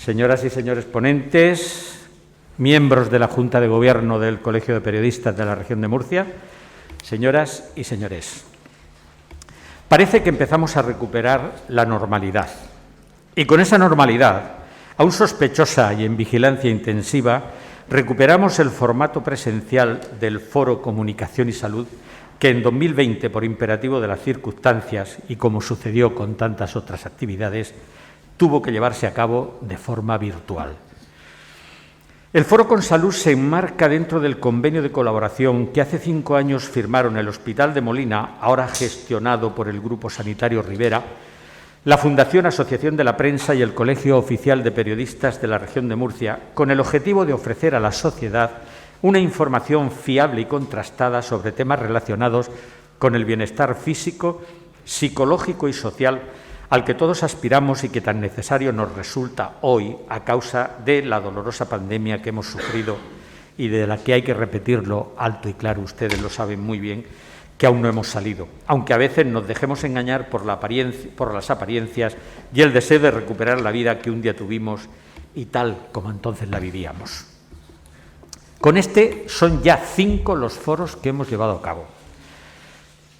señoras y señores ponentes, miembros de la Junta de Gobierno del Colegio de Periodistas de la Región de Murcia, señoras y señores. Parece que empezamos a recuperar la normalidad. Y con esa normalidad, aún sospechosa y en vigilancia intensiva, recuperamos el formato presencial del Foro Comunicación y Salud que en 2020, por imperativo de las circunstancias y como sucedió con tantas otras actividades, tuvo que llevarse a cabo de forma virtual. El Foro con Salud se enmarca dentro del convenio de colaboración que hace 5 años firmaron el Hospital de Molina, ahora gestionado por el Grupo Sanitario Rivera, la Fundación Asociación de la Prensa y el Colegio Oficial de Periodistas de la Región de Murcia, con el objetivo de ofrecer a la sociedad una información fiable y contrastada sobre temas relacionados con el bienestar físico, psicológico y social al que todos aspiramos y que tan necesario nos resulta hoy a causa de la dolorosa pandemia que hemos sufrido y de la que hay que repetirlo alto y claro, ustedes lo saben muy bien, que aún no hemos salido, aunque a veces nos dejemos engañar por las apariencias y el deseo de recuperar la vida que un día tuvimos y tal como entonces la vivíamos. Con este son ya 5 los foros que hemos llevado a cabo.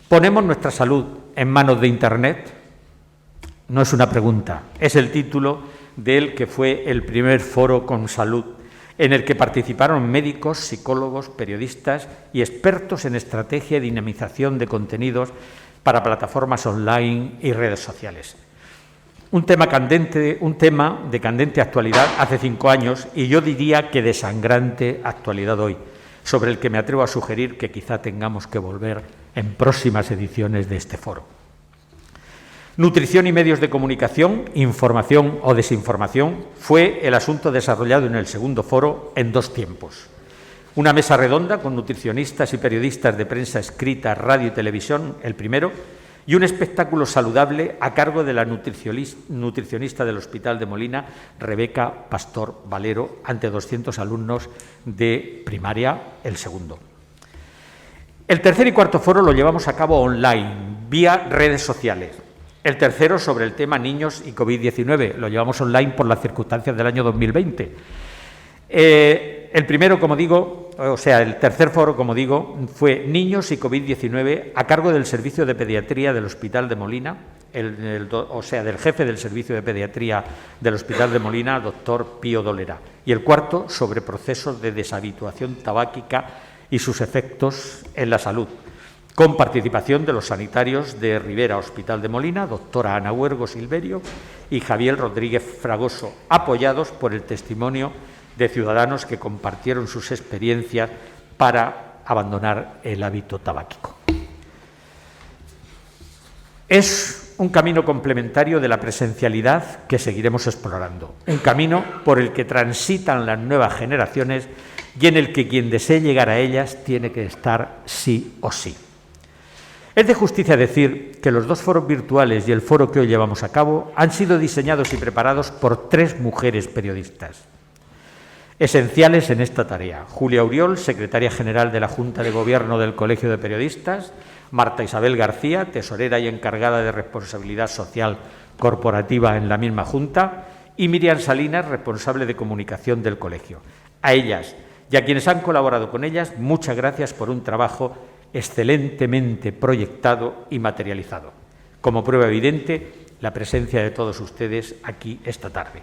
¿Ponemos nuestra salud en manos de Internet? No es una pregunta, es el título del que fue el primer foro con salud, en el que participaron médicos, psicólogos, periodistas y expertos en estrategia y dinamización de contenidos para plataformas online y redes sociales. Un tema de candente actualidad hace 5 años y yo diría que de sangrante actualidad hoy, sobre el que me atrevo a sugerir que quizá tengamos que volver en próximas ediciones de este foro. Nutrición y medios de comunicación, información o desinformación, fue el asunto desarrollado en el segundo foro en 2 tiempos. Una mesa redonda con nutricionistas y periodistas de prensa escrita, radio y televisión, el primero, y un espectáculo saludable a cargo de la nutricionista del Hospital de Molina, Rebeca Pastor Valero, ante 200 alumnos de primaria, el segundo. El tercer y cuarto foro lo llevamos a cabo online, vía redes sociales. El tercero sobre el tema niños y COVID-19, lo llevamos online por las circunstancias del año 2020. El primero, como digo, el tercer foro, como digo, fue niños y COVID-19 a cargo del Servicio de Pediatría del Hospital de Molina, del jefe del Servicio de Pediatría del Hospital de Molina, doctor Pío Dolera. Y el cuarto sobre procesos de deshabituación tabáquica y sus efectos en la salud, con participación de los sanitarios de Rivera Hospital de Molina, doctora Ana Huergo Silverio y Javier Rodríguez Fragoso, apoyados por el testimonio de ciudadanos que compartieron sus experiencias para abandonar el hábito tabáquico. Es un camino complementario de la presencialidad que seguiremos explorando, un camino por el que transitan las nuevas generaciones y en el que quien desee llegar a ellas tiene que estar sí o sí. Es de justicia decir que los 2 foros virtuales y el foro que hoy llevamos a cabo han sido diseñados y preparados por 3 mujeres periodistas esenciales en esta tarea. Julia Auriol, secretaria general de la Junta de Gobierno del Colegio de Periodistas, Marta Isabel García, tesorera y encargada de responsabilidad social corporativa en la misma Junta, y Miriam Salinas, responsable de comunicación del colegio. A ellas y a quienes han colaborado con ellas, muchas gracias por un trabajo excelentemente proyectado y materializado. Como prueba evidente, la presencia de todos ustedes aquí esta tarde.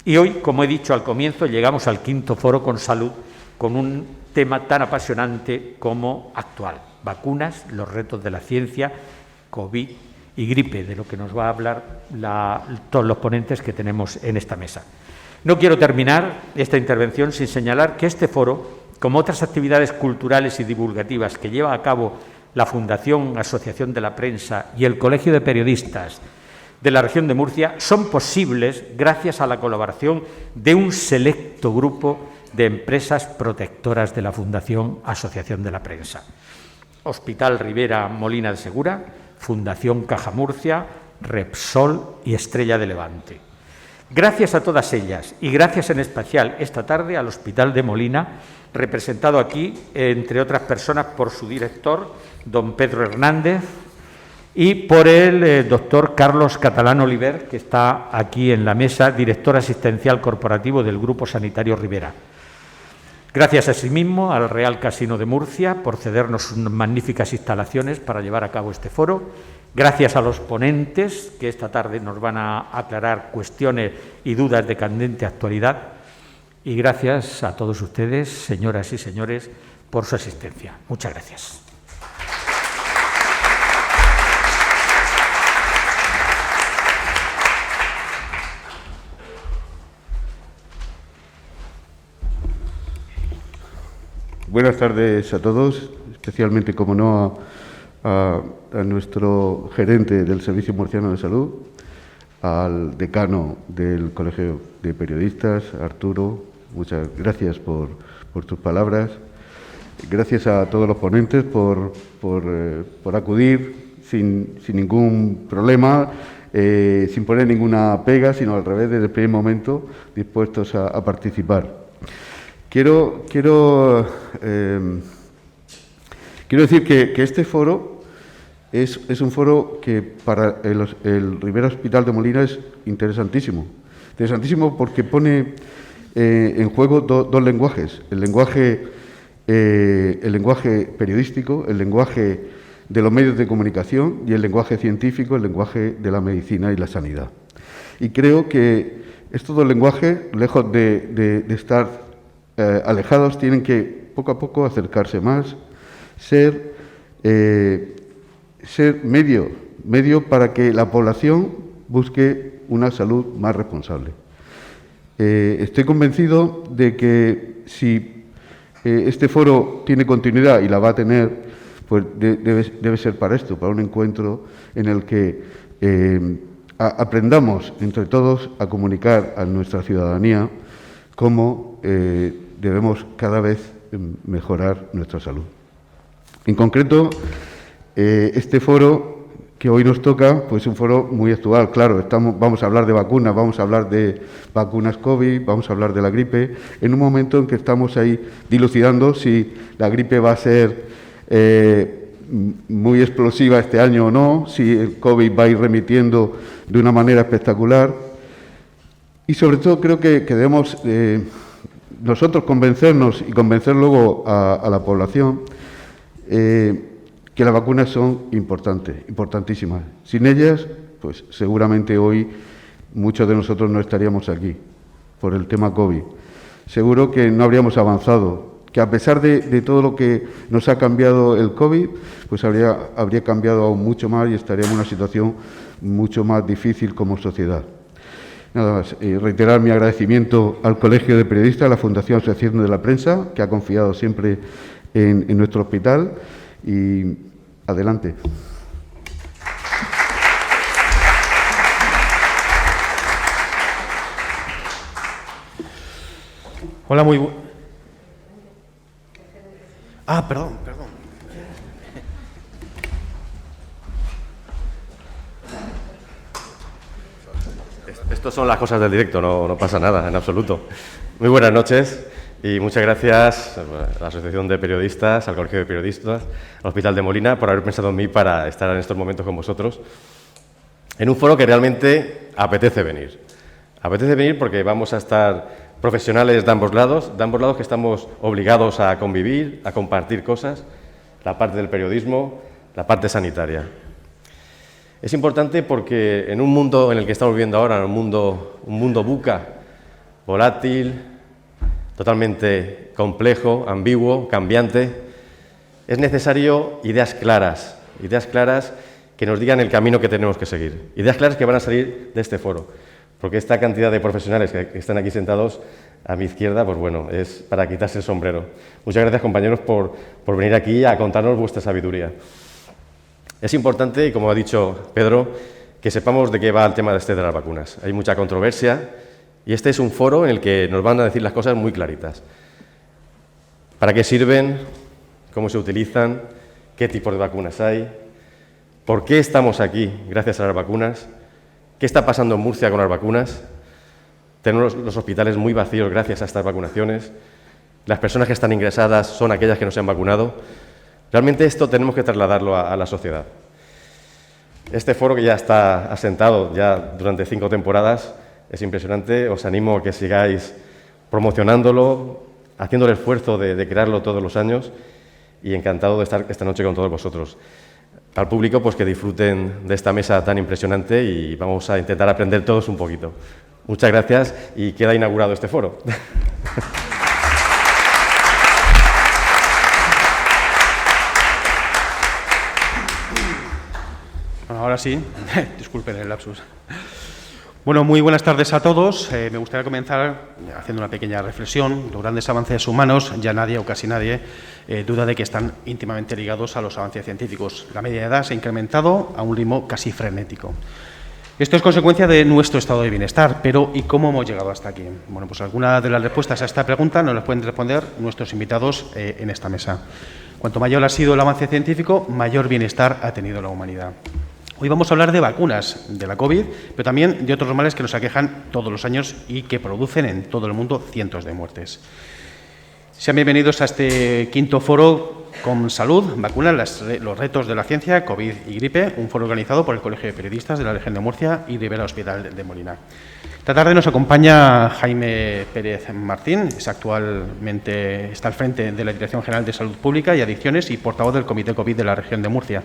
Y hoy, como he dicho al comienzo, llegamos al 5º foro con salud, con un tema tan apasionante como actual: vacunas, los retos de la ciencia, COVID y gripe, de lo que nos va a hablar todos los ponentes que tenemos en esta mesa. No quiero terminar esta intervención sin señalar que este foro, como otras actividades culturales y divulgativas que lleva a cabo la Fundación Asociación de la Prensa y el Colegio de Periodistas de la Región de Murcia, son posibles gracias a la colaboración de un selecto grupo de empresas protectoras de la Fundación Asociación de la Prensa: Hospital Rivera Molina de Segura, Fundación Caja Murcia, Repsol y Estrella de Levante. Gracias a todas ellas y gracias en especial esta tarde al Hospital de Molina, representado aquí, entre otras personas, por su director, don Pedro Hernández, y por el doctor Carlos Catalán Oliver, que está aquí en la mesa, director asistencial corporativo del Grupo Sanitario Rivera. Gracias asimismo al Real Casino de Murcia por cedernos sus magníficas instalaciones para llevar a cabo este foro. Gracias a los ponentes que esta tarde nos van a aclarar cuestiones y dudas de candente actualidad. Y gracias a todos ustedes, señoras y señores, por su asistencia. Muchas gracias. Buenas tardes a todos, especialmente, como no, a nuestro gerente del Servicio Murciano de Salud, al decano del Colegio de Periodistas, Arturo. Muchas gracias por tus palabras. Gracias a todos los ponentes por acudir sin ningún problema, sin poner ninguna pega, sino al revés, desde el primer momento, dispuestos a participar. Quiero decir que este foro es un foro que para el Rivera Hospital de Molina es interesantísimo. Interesantísimo porque pone en juego dos lenguajes. El lenguaje periodístico, el lenguaje de los medios de comunicación, y el lenguaje científico, el lenguaje de la medicina y la sanidad. Y creo que estos dos lenguajes, lejos de estar alejados, tienen que poco a poco acercarse más, ser medio para que la población busque una salud más responsable. Estoy convencido de que si este foro tiene continuidad, y la va a tener, pues debe ser para esto, para un encuentro en el que aprendamos entre todos a comunicar a nuestra ciudadanía cómo debemos cada vez mejorar nuestra salud. En concreto, este foro que hoy nos toca, pues es un foro muy actual. Claro, vamos a hablar de vacunas, vamos a hablar de vacunas COVID, vamos a hablar de la gripe, en un momento en que estamos ahí dilucidando si la gripe va a ser muy explosiva este año o no, si el COVID va a ir remitiendo de una manera espectacular. Y sobre todo creo que debemos nosotros convencernos y convencer luego a la población que las vacunas son importantísimas. Sin ellas, pues seguramente hoy muchos de nosotros no estaríamos aquí por el tema COVID. Seguro que no habríamos avanzado, que a pesar de todo lo que nos ha cambiado el COVID, pues habría cambiado aún mucho más y estaríamos en una situación mucho más difícil como sociedad. Nada más, reiterar mi agradecimiento al Colegio de Periodistas, a la Fundación Asociación de la Prensa, que ha confiado siempre en nuestro hospital, y adelante. Hola, perdón. Estas son las cosas del directo, no pasa nada, en absoluto. Muy buenas noches y muchas gracias a la Asociación de Periodistas, al Colegio de Periodistas, al Hospital de Molina, por haber pensado en mí para estar en estos momentos con vosotros, en un foro que realmente apetece venir. Apetece venir porque vamos a estar profesionales de ambos lados que estamos obligados a convivir, a compartir cosas, la parte del periodismo, la parte sanitaria. Es importante porque en un mundo en el que estamos viviendo ahora, un mundo VUCA, volátil, totalmente complejo, ambiguo, cambiante, es necesario ideas claras que nos digan el camino que tenemos que seguir, ideas claras que van a salir de este foro, porque esta cantidad de profesionales que están aquí sentados a mi izquierda, pues bueno, es para quitarse el sombrero. Muchas gracias, compañeros, por venir aquí a contarnos vuestra sabiduría. Es importante, y como ha dicho Pedro, que sepamos de qué va el tema de las vacunas. Hay mucha controversia y este es un foro en el que nos van a decir las cosas muy claritas. ¿Para qué sirven? ¿Cómo se utilizan? ¿Qué tipos de vacunas hay? ¿Por qué estamos aquí gracias a las vacunas? ¿Qué está pasando en Murcia con las vacunas? Tenemos los hospitales muy vacíos gracias a estas vacunaciones. Las personas que están ingresadas son aquellas que no se han vacunado. Realmente esto tenemos que trasladarlo a la sociedad. Este foro, que ya está asentado ya durante 5 temporadas, es impresionante. Os animo a que sigáis promocionándolo, haciendo el esfuerzo de crearlo todos los años, y encantado de estar esta noche con todos vosotros. Al público, pues que disfruten de esta mesa tan impresionante y vamos a intentar aprender todos un poquito. Muchas gracias y queda inaugurado este foro. Bueno, ahora sí, disculpen el lapsus. Bueno, muy buenas tardes a todos. Me gustaría comenzar haciendo una pequeña reflexión. Los grandes avances humanos, ya nadie o casi nadie duda de que están íntimamente ligados a los avances científicos. La media de edad se ha incrementado a un ritmo casi frenético. Esto es consecuencia de nuestro estado de bienestar, pero ¿y cómo hemos llegado hasta aquí? Bueno, pues algunas de las respuestas a esta pregunta nos las pueden responder nuestros invitados en esta mesa. Cuanto mayor ha sido el avance científico, mayor bienestar ha tenido la humanidad. Hoy vamos a hablar de vacunas, de la COVID, pero también de otros males que nos aquejan todos los años y que producen en todo el mundo cientos de muertes. Sean bienvenidos a este quinto foro con salud, vacunas, los retos de la ciencia, COVID y gripe, un foro organizado por el Colegio de Periodistas de la Región de Murcia y Ribera Hospital de Molina. Esta tarde nos acompaña Jaime Pérez Martín, actualmente está al frente de la Dirección General de Salud Pública y Adicciones y portavoz del Comité COVID de la Región de Murcia.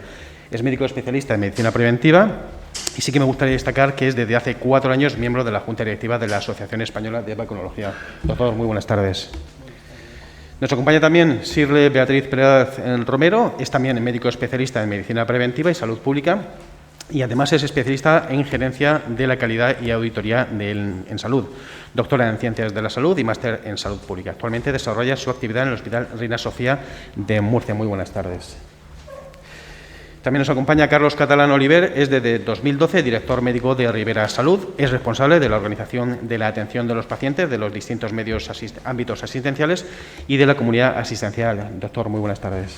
Es médico especialista en medicina preventiva y sí que me gustaría destacar que es desde hace 4 años miembro de la Junta Directiva de la Asociación Española de Vacunología. Doctor, muy buenas tardes. Nos acompaña también Sirle Beatriz Pérez Romero, es también médico especialista en medicina preventiva y salud pública y además es especialista en gerencia de la calidad y auditoría en salud, doctora en ciencias de la salud y máster en salud pública. Actualmente desarrolla su actividad en el Hospital Reina Sofía de Murcia. Muy buenas tardes. También nos acompaña Carlos Catalán Oliver, es desde 2012 director médico de Ribera Salud, es responsable de la organización de la atención de los pacientes de los distintos ámbitos asistenciales y de la comunidad asistencial. Doctor, muy buenas tardes.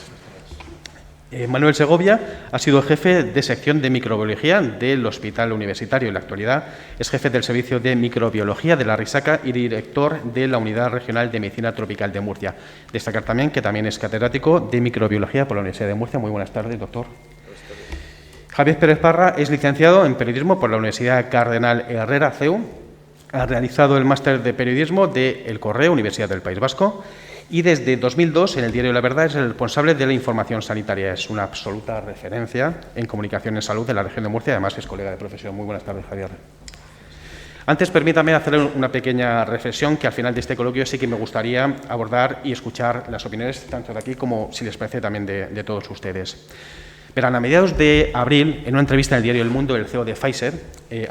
Manuel Segovia ha sido jefe de sección de microbiología del Hospital Universitario. En la actualidad es jefe del Servicio de Microbiología de la Risaca y director de la Unidad Regional de Medicina Tropical de Murcia. Destacar también que también es catedrático de microbiología por la Universidad de Murcia. Muy buenas tardes, doctor. Javier Pérez Parra es licenciado en periodismo por la Universidad Cardenal Herrera CEU. Ha realizado el máster de periodismo de El Correo, Universidad del País Vasco. Y desde 2002, en el diario La Verdad, es el responsable de la información sanitaria. Es una absoluta referencia en comunicación en salud de la región de Murcia. Además, es colega de profesión. Muy buenas tardes, Javier. Antes, permítame hacer una pequeña reflexión que al final de este coloquio sí que me gustaría abordar y escuchar las opiniones tanto de aquí como, si les parece, también de todos ustedes. Verán, a mediados de abril, en una entrevista en el diario El Mundo, el CEO de Pfizer,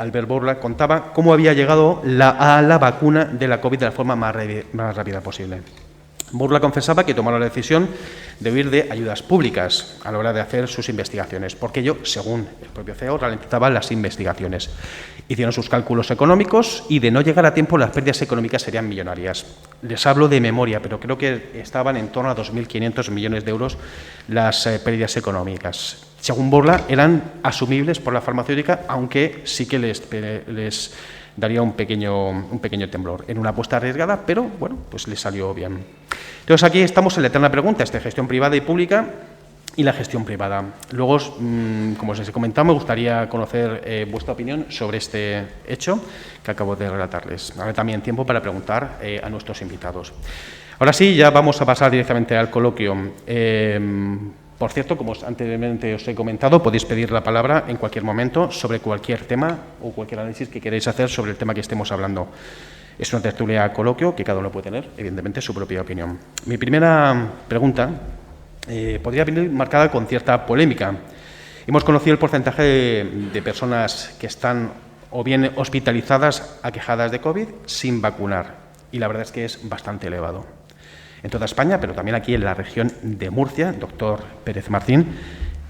Albert Bourla, contaba cómo había llegado a la vacuna de la COVID de la forma más rápida posible. Bourla confesaba que tomaron la decisión de huir de ayudas públicas a la hora de hacer sus investigaciones, porque ello, según el propio CEO, ralentizaba las investigaciones. Hicieron sus cálculos económicos y de no llegar a tiempo las pérdidas económicas serían millonarias. Les hablo de memoria, pero creo que estaban en torno a 2.500 millones de euros las pérdidas económicas. Según Bourla, eran asumibles por la farmacéutica, aunque sí que les daría un pequeño temblor. En una apuesta arriesgada, pero bueno, pues le salió bien. Entonces aquí estamos en la eterna pregunta, gestión privada y pública y la gestión privada. Luego, como os he comentado, me gustaría conocer vuestra opinión sobre este hecho que acabo de relatarles. Habrá también tiempo para preguntar a nuestros invitados. Ahora sí, ya vamos a pasar directamente al coloquio. Por cierto, como anteriormente os he comentado, podéis pedir la palabra en cualquier momento sobre cualquier tema o cualquier análisis que queréis hacer sobre el tema que estemos hablando. Es una tertulia coloquio que cada uno puede tener, evidentemente, su propia opinión. Mi primera pregunta podría venir marcada con cierta polémica. Hemos conocido el porcentaje de personas que están o bien hospitalizadas, aquejadas de COVID, sin vacunar. Y la verdad es que es bastante elevado. En toda España, pero también aquí en la región de Murcia, doctor Pérez Martín,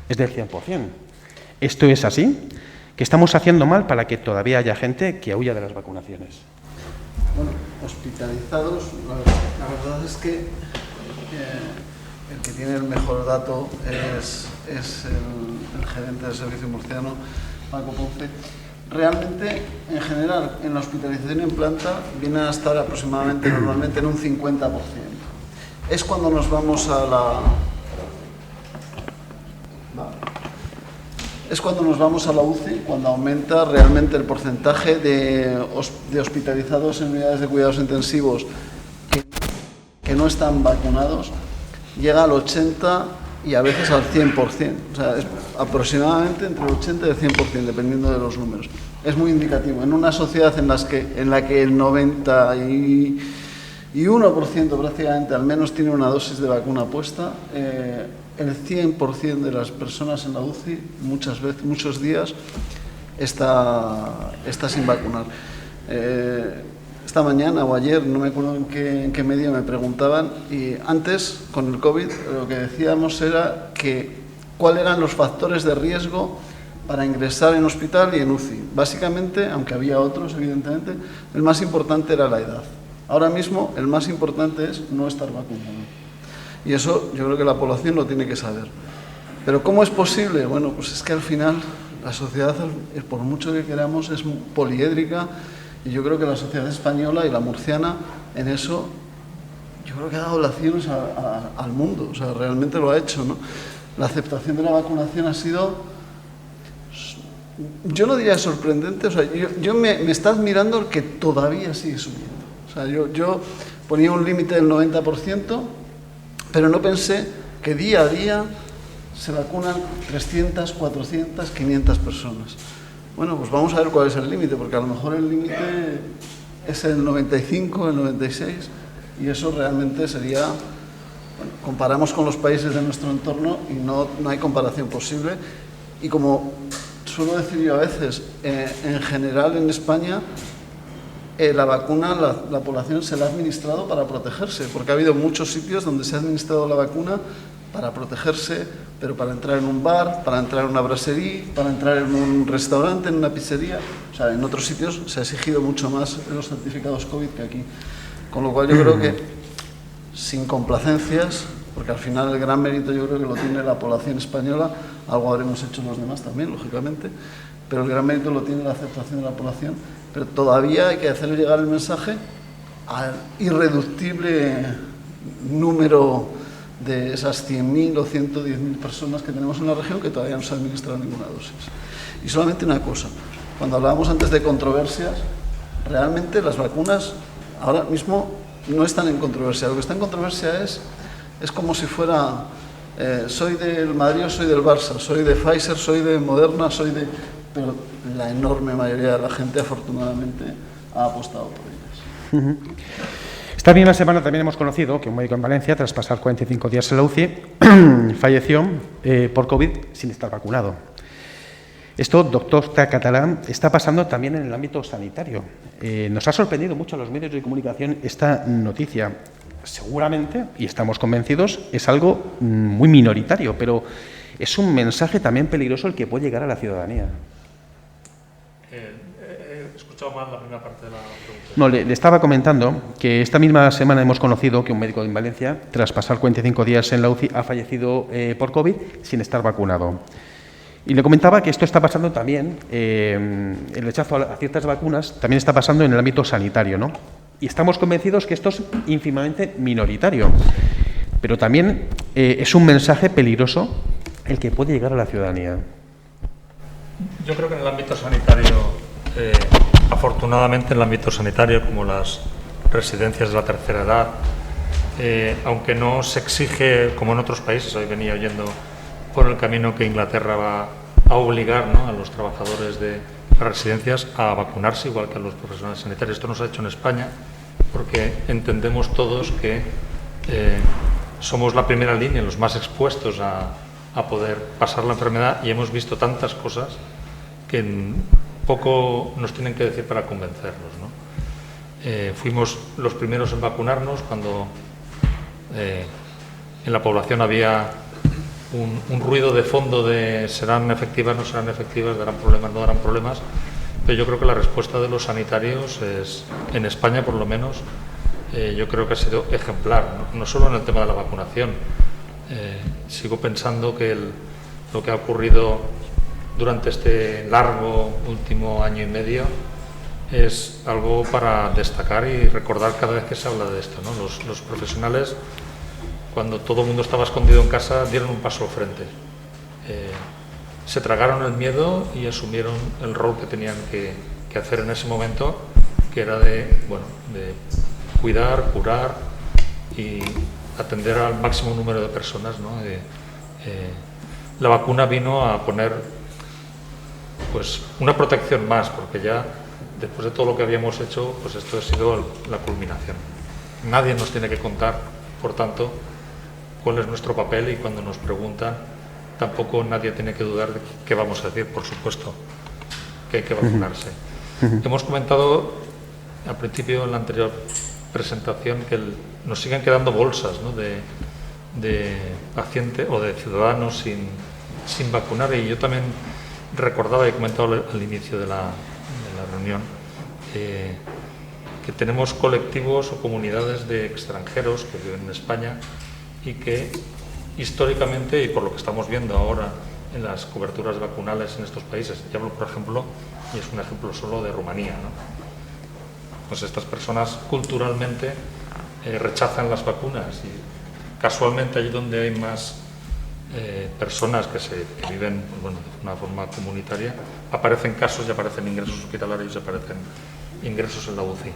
es del 100%. ¿Esto es así? ¿Qué estamos haciendo mal para que todavía haya gente que huya de las vacunaciones? Bueno, hospitalizados, la verdad es que el que tiene el mejor dato es el gerente del servicio murciano, Paco Ponce. Realmente, en general, en la hospitalización en planta viene a estar aproximadamente, normalmente, en un 50%. Es cuando nos vamos a la... es cuando nos vamos a la UCI, cuando aumenta realmente el porcentaje de hospitalizados en unidades de cuidados intensivos que no están vacunados, llega al 80% y a veces al 100%. O sea, es aproximadamente entre el 80 y el 100%, dependiendo de los números. Es muy indicativo. En una sociedad en la que el 91% prácticamente al menos tiene una dosis de vacuna puesta, el 100% de las personas en la UCI muchos días está sin vacunar. Esta mañana o ayer, no me acuerdo en qué medio me preguntaban, y antes con el COVID lo que decíamos era que cuáles eran los factores de riesgo para ingresar en hospital y en UCI. Básicamente, aunque había otros evidentemente, el más importante era la edad. Ahora mismo el más importante es no estar vacunado. Y eso yo creo que la población lo tiene que saber. ¿Pero cómo es posible? Bueno, pues es que al final la sociedad, por mucho que queramos, es poliédrica, y yo creo que la sociedad española y la murciana en eso, yo creo que ha dado lecciones al mundo, o sea, realmente lo ha hecho, ¿no? La aceptación de la vacunación ha sido, yo no diría sorprendente, o sea, yo me está admirando que todavía sigue subiendo. O sea, yo ponía un límite del 90%, pero no pensé que día a día se vacunan 300, 400, 500 personas. Bueno, pues vamos a ver cuál es el límite, porque a lo mejor el límite es el 95, el 96, y eso realmente sería, bueno, comparamos con los países de nuestro entorno y no hay comparación posible. Y como suelo decir yo a veces, en general en España, la vacuna, la población se la ha administrado para protegerse, porque ha habido muchos sitios donde se ha administrado la vacuna para protegerse, pero para entrar en un bar, para entrar en una brasserie, para entrar en un restaurante, en una pizzería. O sea, en otros sitios se ha exigido mucho más los certificados COVID que aquí. Con lo cual yo creo que, sin complacencias, porque al final el gran mérito yo creo que lo tiene la población española, algo habremos hecho los demás también, lógicamente, pero el gran mérito lo tiene la aceptación de la población, pero todavía hay que hacerle llegar el mensaje al irreductible número de esas 100.000 o 110.000 personas que tenemos en la región que todavía no se ha administrado ninguna dosis. Y solamente una cosa, cuando hablábamos antes de controversias, realmente las vacunas ahora mismo no están en controversia. Lo que está en controversia es como si fuera, soy del Madrid o soy del Barça, soy de Pfizer, soy de Moderna, pero la enorme mayoría de la gente afortunadamente ha apostado por ellas. Esta misma semana también hemos conocido que un médico en Valencia, tras pasar 45 días en la UCI, falleció por COVID sin estar vacunado. Esto, doctor Catalán, está pasando también en el ámbito sanitario. Nos ha sorprendido mucho a los medios de comunicación esta noticia. Seguramente, y estamos convencidos, es algo muy minoritario, pero es un mensaje también peligroso el que puede llegar a la ciudadanía. He escuchado mal la primera parte de la pregunta. No, le estaba comentando que esta misma semana hemos conocido que un médico en Valencia, tras pasar 45 días en la UCI, ha fallecido por COVID sin estar vacunado. Y le comentaba que esto está pasando también, el rechazo a ciertas vacunas, también está pasando en el ámbito sanitario, ¿no? Y estamos convencidos que esto es ínfimamente minoritario. Pero también es un mensaje peligroso el que puede llegar a la ciudadanía. Yo creo que en el ámbito sanitario, afortunadamente en el ámbito sanitario, como las residencias de la tercera edad, aunque no se exige, como en otros países, hoy venía oyendo por el camino que Inglaterra va a obligar, ¿no?, a los trabajadores de las residencias a vacunarse, igual que a los profesionales sanitarios. Esto no se ha hecho en España porque entendemos todos que somos la primera línea, los más expuestos a poder pasar la enfermedad, y hemos visto tantas cosas que poco nos tienen que decir para convencernos, ¿no? Fuimos los primeros en vacunarnos cuando en la población había un ruido de fondo de serán efectivas, no serán efectivas, darán problemas, no darán problemas, pero yo creo que la respuesta de los sanitarios es, en España por lo menos, yo creo que ha sido ejemplar, no solo en el tema de la vacunación. Sigo pensando que lo que ha ocurrido durante este largo último año y medio es algo para destacar y recordar cada vez que se habla de esto, ¿no? Los profesionales, cuando todo el mundo estaba escondido en casa, dieron un paso al frente. se tragaron el miedo y asumieron el rol que tenían que hacer en ese momento, que era de cuidar, curar y atender al máximo número de personas, ¿no? La vacuna vino a poner pues una protección más, porque ya después de todo lo que habíamos hecho, pues esto ha sido la culminación. Nadie nos tiene que contar, por tanto, cuál es nuestro papel, y cuando nos preguntan, tampoco nadie tiene que dudar de qué vamos a decir. Por supuesto que hay que vacunarse. Hemos comentado al principio, en la anterior presentación, que nos siguen quedando bolsas, ¿no?, de pacientes o de ciudadanos sin vacunar, y yo también recordaba y he comentado al inicio de la reunión que tenemos colectivos o comunidades de extranjeros que viven en España y que históricamente, y por lo que estamos viendo ahora en las coberturas vacunales en estos países, y hablo por ejemplo, y es un ejemplo solo, de Rumanía, ¿no? Pues estas personas culturalmente rechazan las vacunas, y casualmente allí donde hay más personas que viven, bueno, de una forma comunitaria, aparecen casos y aparecen ingresos hospitalarios y aparecen ingresos en la UCI.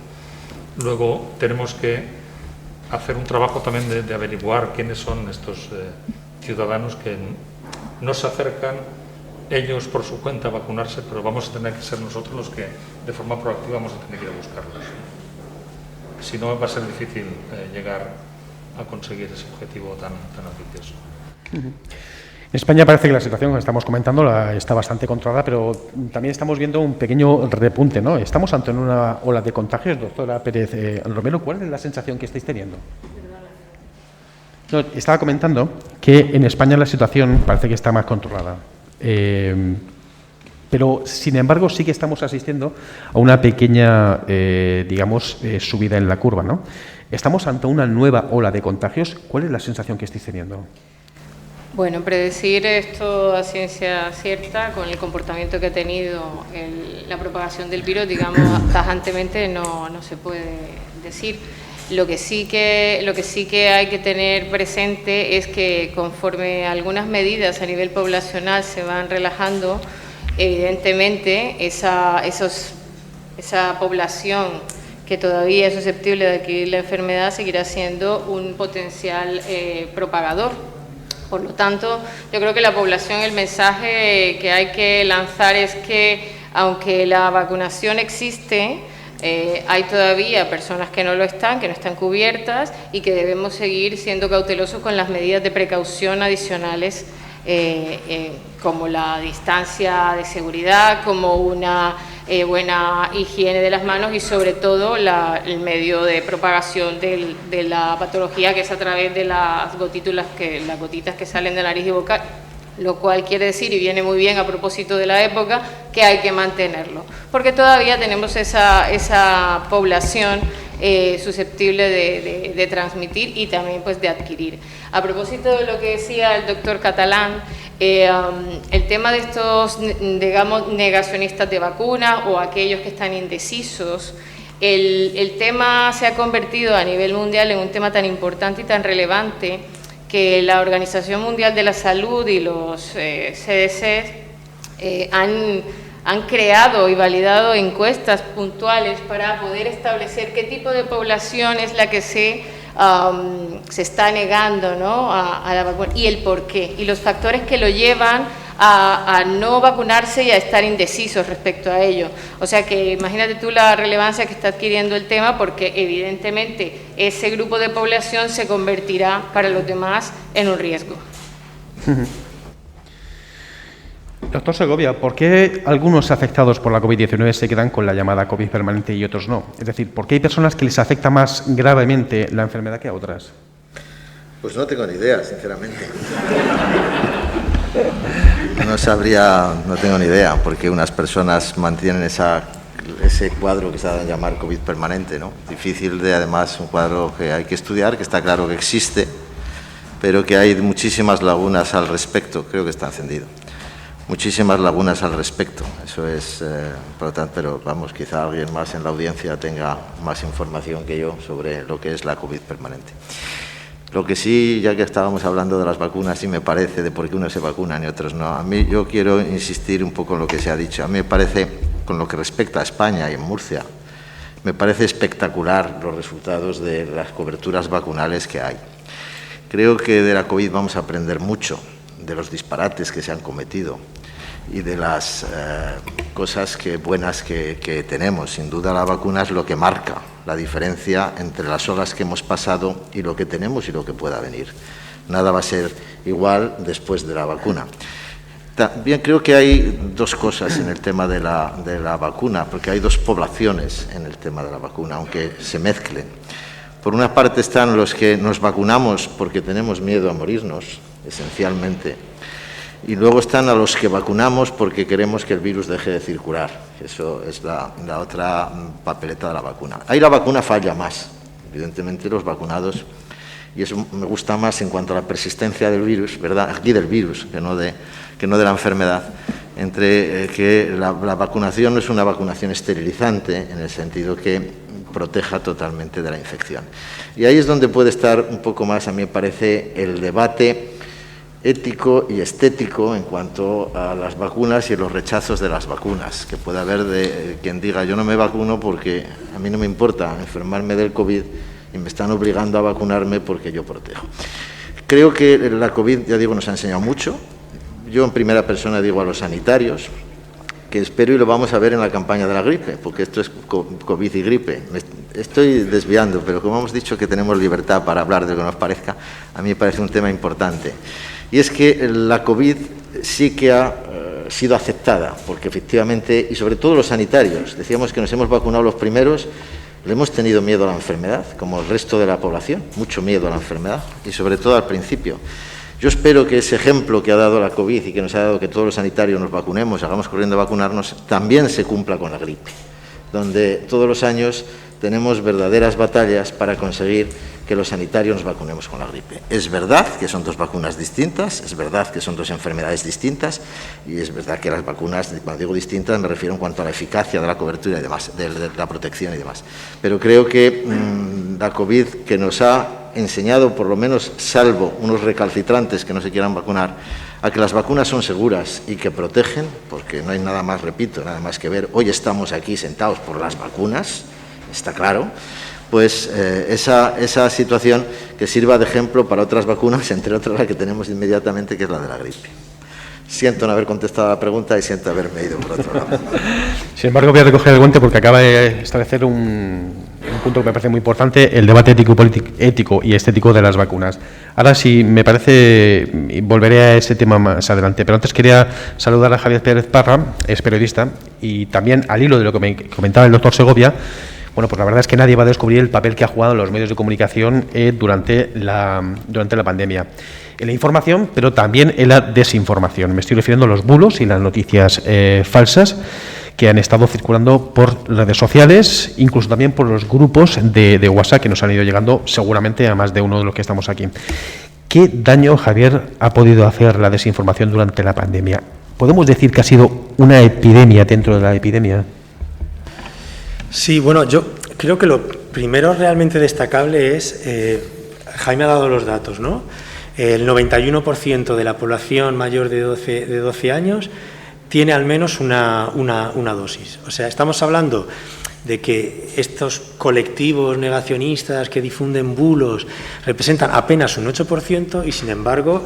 Luego tenemos que hacer un trabajo también de averiguar quiénes son estos ciudadanos que no se acercan ellos por su cuenta a vacunarse, pero vamos a tener que ser nosotros los que de forma proactiva vamos a tener que ir a buscarlos. Si no, va a ser difícil llegar a conseguir ese objetivo tan ambicioso. En España parece que la situación que estamos comentando está bastante controlada, pero también estamos viendo un pequeño repunte, ¿no? Estamos ante una ola de contagios. Doctora Pérez Romero, ¿cuál es la sensación que estáis teniendo? No, estaba comentando que en España la situación parece que está más controlada, pero sin embargo sí que estamos asistiendo a una pequeña, subida en la curva, ¿no? Estamos ante una nueva ola de contagios. ¿Cuál es la sensación que estáis teniendo? Bueno, predecir esto a ciencia cierta, con el comportamiento que ha tenido la propagación del virus, digamos, tajantemente no se puede decir. Lo que sí que hay que tener presente es que conforme algunas medidas a nivel poblacional se van relajando, evidentemente esa población que todavía es susceptible de adquirir la enfermedad seguirá siendo un potencial propagador. Por lo tanto, yo creo que la población, el mensaje que hay que lanzar es que, aunque la vacunación existe, hay todavía personas que no lo están, que no están cubiertas, y que debemos seguir siendo cautelosos con las medidas de precaución adicionales, como la distancia de seguridad, como una buena higiene de las manos y sobre todo el medio de propagación de la patología, que es a través de las gotitas que salen de nariz y boca, lo cual quiere decir, y viene muy bien a propósito de la época, que hay que mantenerlo, porque todavía tenemos esa población susceptible de transmitir y también pues de adquirir. A propósito de lo que decía el doctor Catalán, el tema de estos, digamos, negacionistas de vacuna o aquellos que están indecisos, el tema se ha convertido a nivel mundial en un tema tan importante y tan relevante que la Organización Mundial de la Salud y los CDC han creado y validado encuestas puntuales para poder establecer qué tipo de población es la que se está negando, ¿no?, a la vacuna, y el por qué, y los factores que lo llevan a no vacunarse y a estar indecisos respecto a ello. O sea que imagínate tú la relevancia que está adquiriendo el tema, porque evidentemente ese grupo de población se convertirá para los demás en un riesgo. Doctor Segovia, ¿por qué algunos afectados por la COVID-19 se quedan con la llamada COVID permanente y otros no? Es decir, ¿por qué hay personas que les afecta más gravemente la enfermedad que a otras? Pues no tengo ni idea, sinceramente. No tengo ni idea, porque unas personas mantienen ese cuadro que se ha de llamar COVID permanente, ¿no? Difícil además, un cuadro que hay que estudiar, que está claro que existe, pero que hay muchísimas lagunas al respecto. Creo que está encendido. Muchísimas lagunas al respecto, eso es importante, pero vamos, quizá alguien más en la audiencia tenga más información que yo sobre lo que es la COVID permanente. Lo que sí, ya que estábamos hablando de las vacunas, sí me parece de por qué unos se vacunan y otros no. A mí yo quiero insistir un poco en lo que se ha dicho. A mí me parece, con lo que respecta a España y en Murcia, me parece espectacular los resultados de las coberturas vacunales que hay. Creo que de la COVID vamos a aprender mucho, de los disparates que se han cometido y de las cosas buenas que tenemos. Sin duda la vacuna es lo que marca la diferencia entre las olas que hemos pasado y lo que tenemos y lo que pueda venir. Nada va a ser igual después de la vacuna. También creo que hay dos cosas en el tema de la vacuna, porque hay dos poblaciones en el tema de la vacuna, aunque se mezclen. Por una parte están los que nos vacunamos porque tenemos miedo a morirnos, esencialmente, y luego están a los que vacunamos porque queremos que el virus deje de circular. Eso es la otra papeleta de la vacuna. Ahí la vacuna falla más, evidentemente los vacunados, y eso me gusta más en cuanto a la persistencia del virus, ¿verdad? Aquí del virus, que no de la enfermedad, entre que la vacunación no es una vacunación esterilizante, en el sentido que proteja totalmente de la infección. Y ahí es donde puede estar un poco más, a mí me parece, el debate ético y estético en cuanto a las vacunas y los rechazos de las vacunas, que puede haber de quien diga yo no me vacuno porque a mí no me importa enfermarme del COVID y me están obligando a vacunarme porque yo protejo. Creo que la COVID, ya digo, nos ha enseñado mucho. Yo en primera persona digo a los sanitarios, que espero y lo vamos a ver en la campaña de la gripe, porque esto es COVID y gripe. Me estoy desviando, pero como hemos dicho que tenemos libertad para hablar de lo que nos parezca, a mí me parece un tema importante. Y es que la COVID sí que ha sido aceptada, porque efectivamente, y sobre todo los sanitarios, decíamos que nos hemos vacunado los primeros, le hemos tenido miedo a la enfermedad, como el resto de la población, mucho miedo a la enfermedad, y sobre todo al principio. Yo espero que ese ejemplo que ha dado la COVID y que nos ha dado que todos los sanitarios nos vacunemos, hagamos corriendo a vacunarnos, también se cumpla con la gripe, donde todos los años tenemos verdaderas batallas para conseguir que los sanitarios nos vacunemos con la gripe. Es verdad que son dos vacunas distintas, es verdad que son dos enfermedades distintas y es verdad que las vacunas, cuando digo distintas, me refiero en cuanto a la eficacia de la cobertura y demás, de la protección y demás. Pero creo que la COVID, que nos ha enseñado, por lo menos, salvo unos recalcitrantes que no se quieran vacunar, a que las vacunas son seguras y que protegen, porque no hay nada más, repito, nada más que ver. Hoy estamos aquí sentados por las vacunas, está claro, pues esa situación que sirva de ejemplo para otras vacunas, entre otras la que tenemos inmediatamente, que es la de la gripe. Siento no haber contestado a la pregunta y siento haberme ido por otro lado. Sin embargo, voy a recoger el guante porque acaba de establecer un punto que me parece muy importante, el debate ético y estético de las vacunas. Ahora sí, me parece, volveré a ese tema más adelante, pero antes quería saludar a Javier Pérez Parra, es periodista, y también al hilo de lo que me comentaba el doctor Segovia. Bueno, pues la verdad es que nadie va a descubrir el papel que ha jugado los medios de comunicación durante la pandemia. En la información, pero también en la desinformación. Me estoy refiriendo a los bulos y las noticias falsas que han estado circulando por redes sociales, incluso también por los grupos de WhatsApp que nos han ido llegando seguramente a más de uno de los que estamos aquí. ¿Qué daño, Javier, ha podido hacer la desinformación durante la pandemia? ¿Podemos decir que ha sido una epidemia dentro de la epidemia? Sí, bueno, yo creo que lo primero realmente destacable es, Jaime ha dado los datos, ¿no? El 91% de la población mayor de 12 años tiene al menos una dosis. O sea, estamos hablando de que estos colectivos negacionistas que difunden bulos representan apenas un 8% y, sin embargo,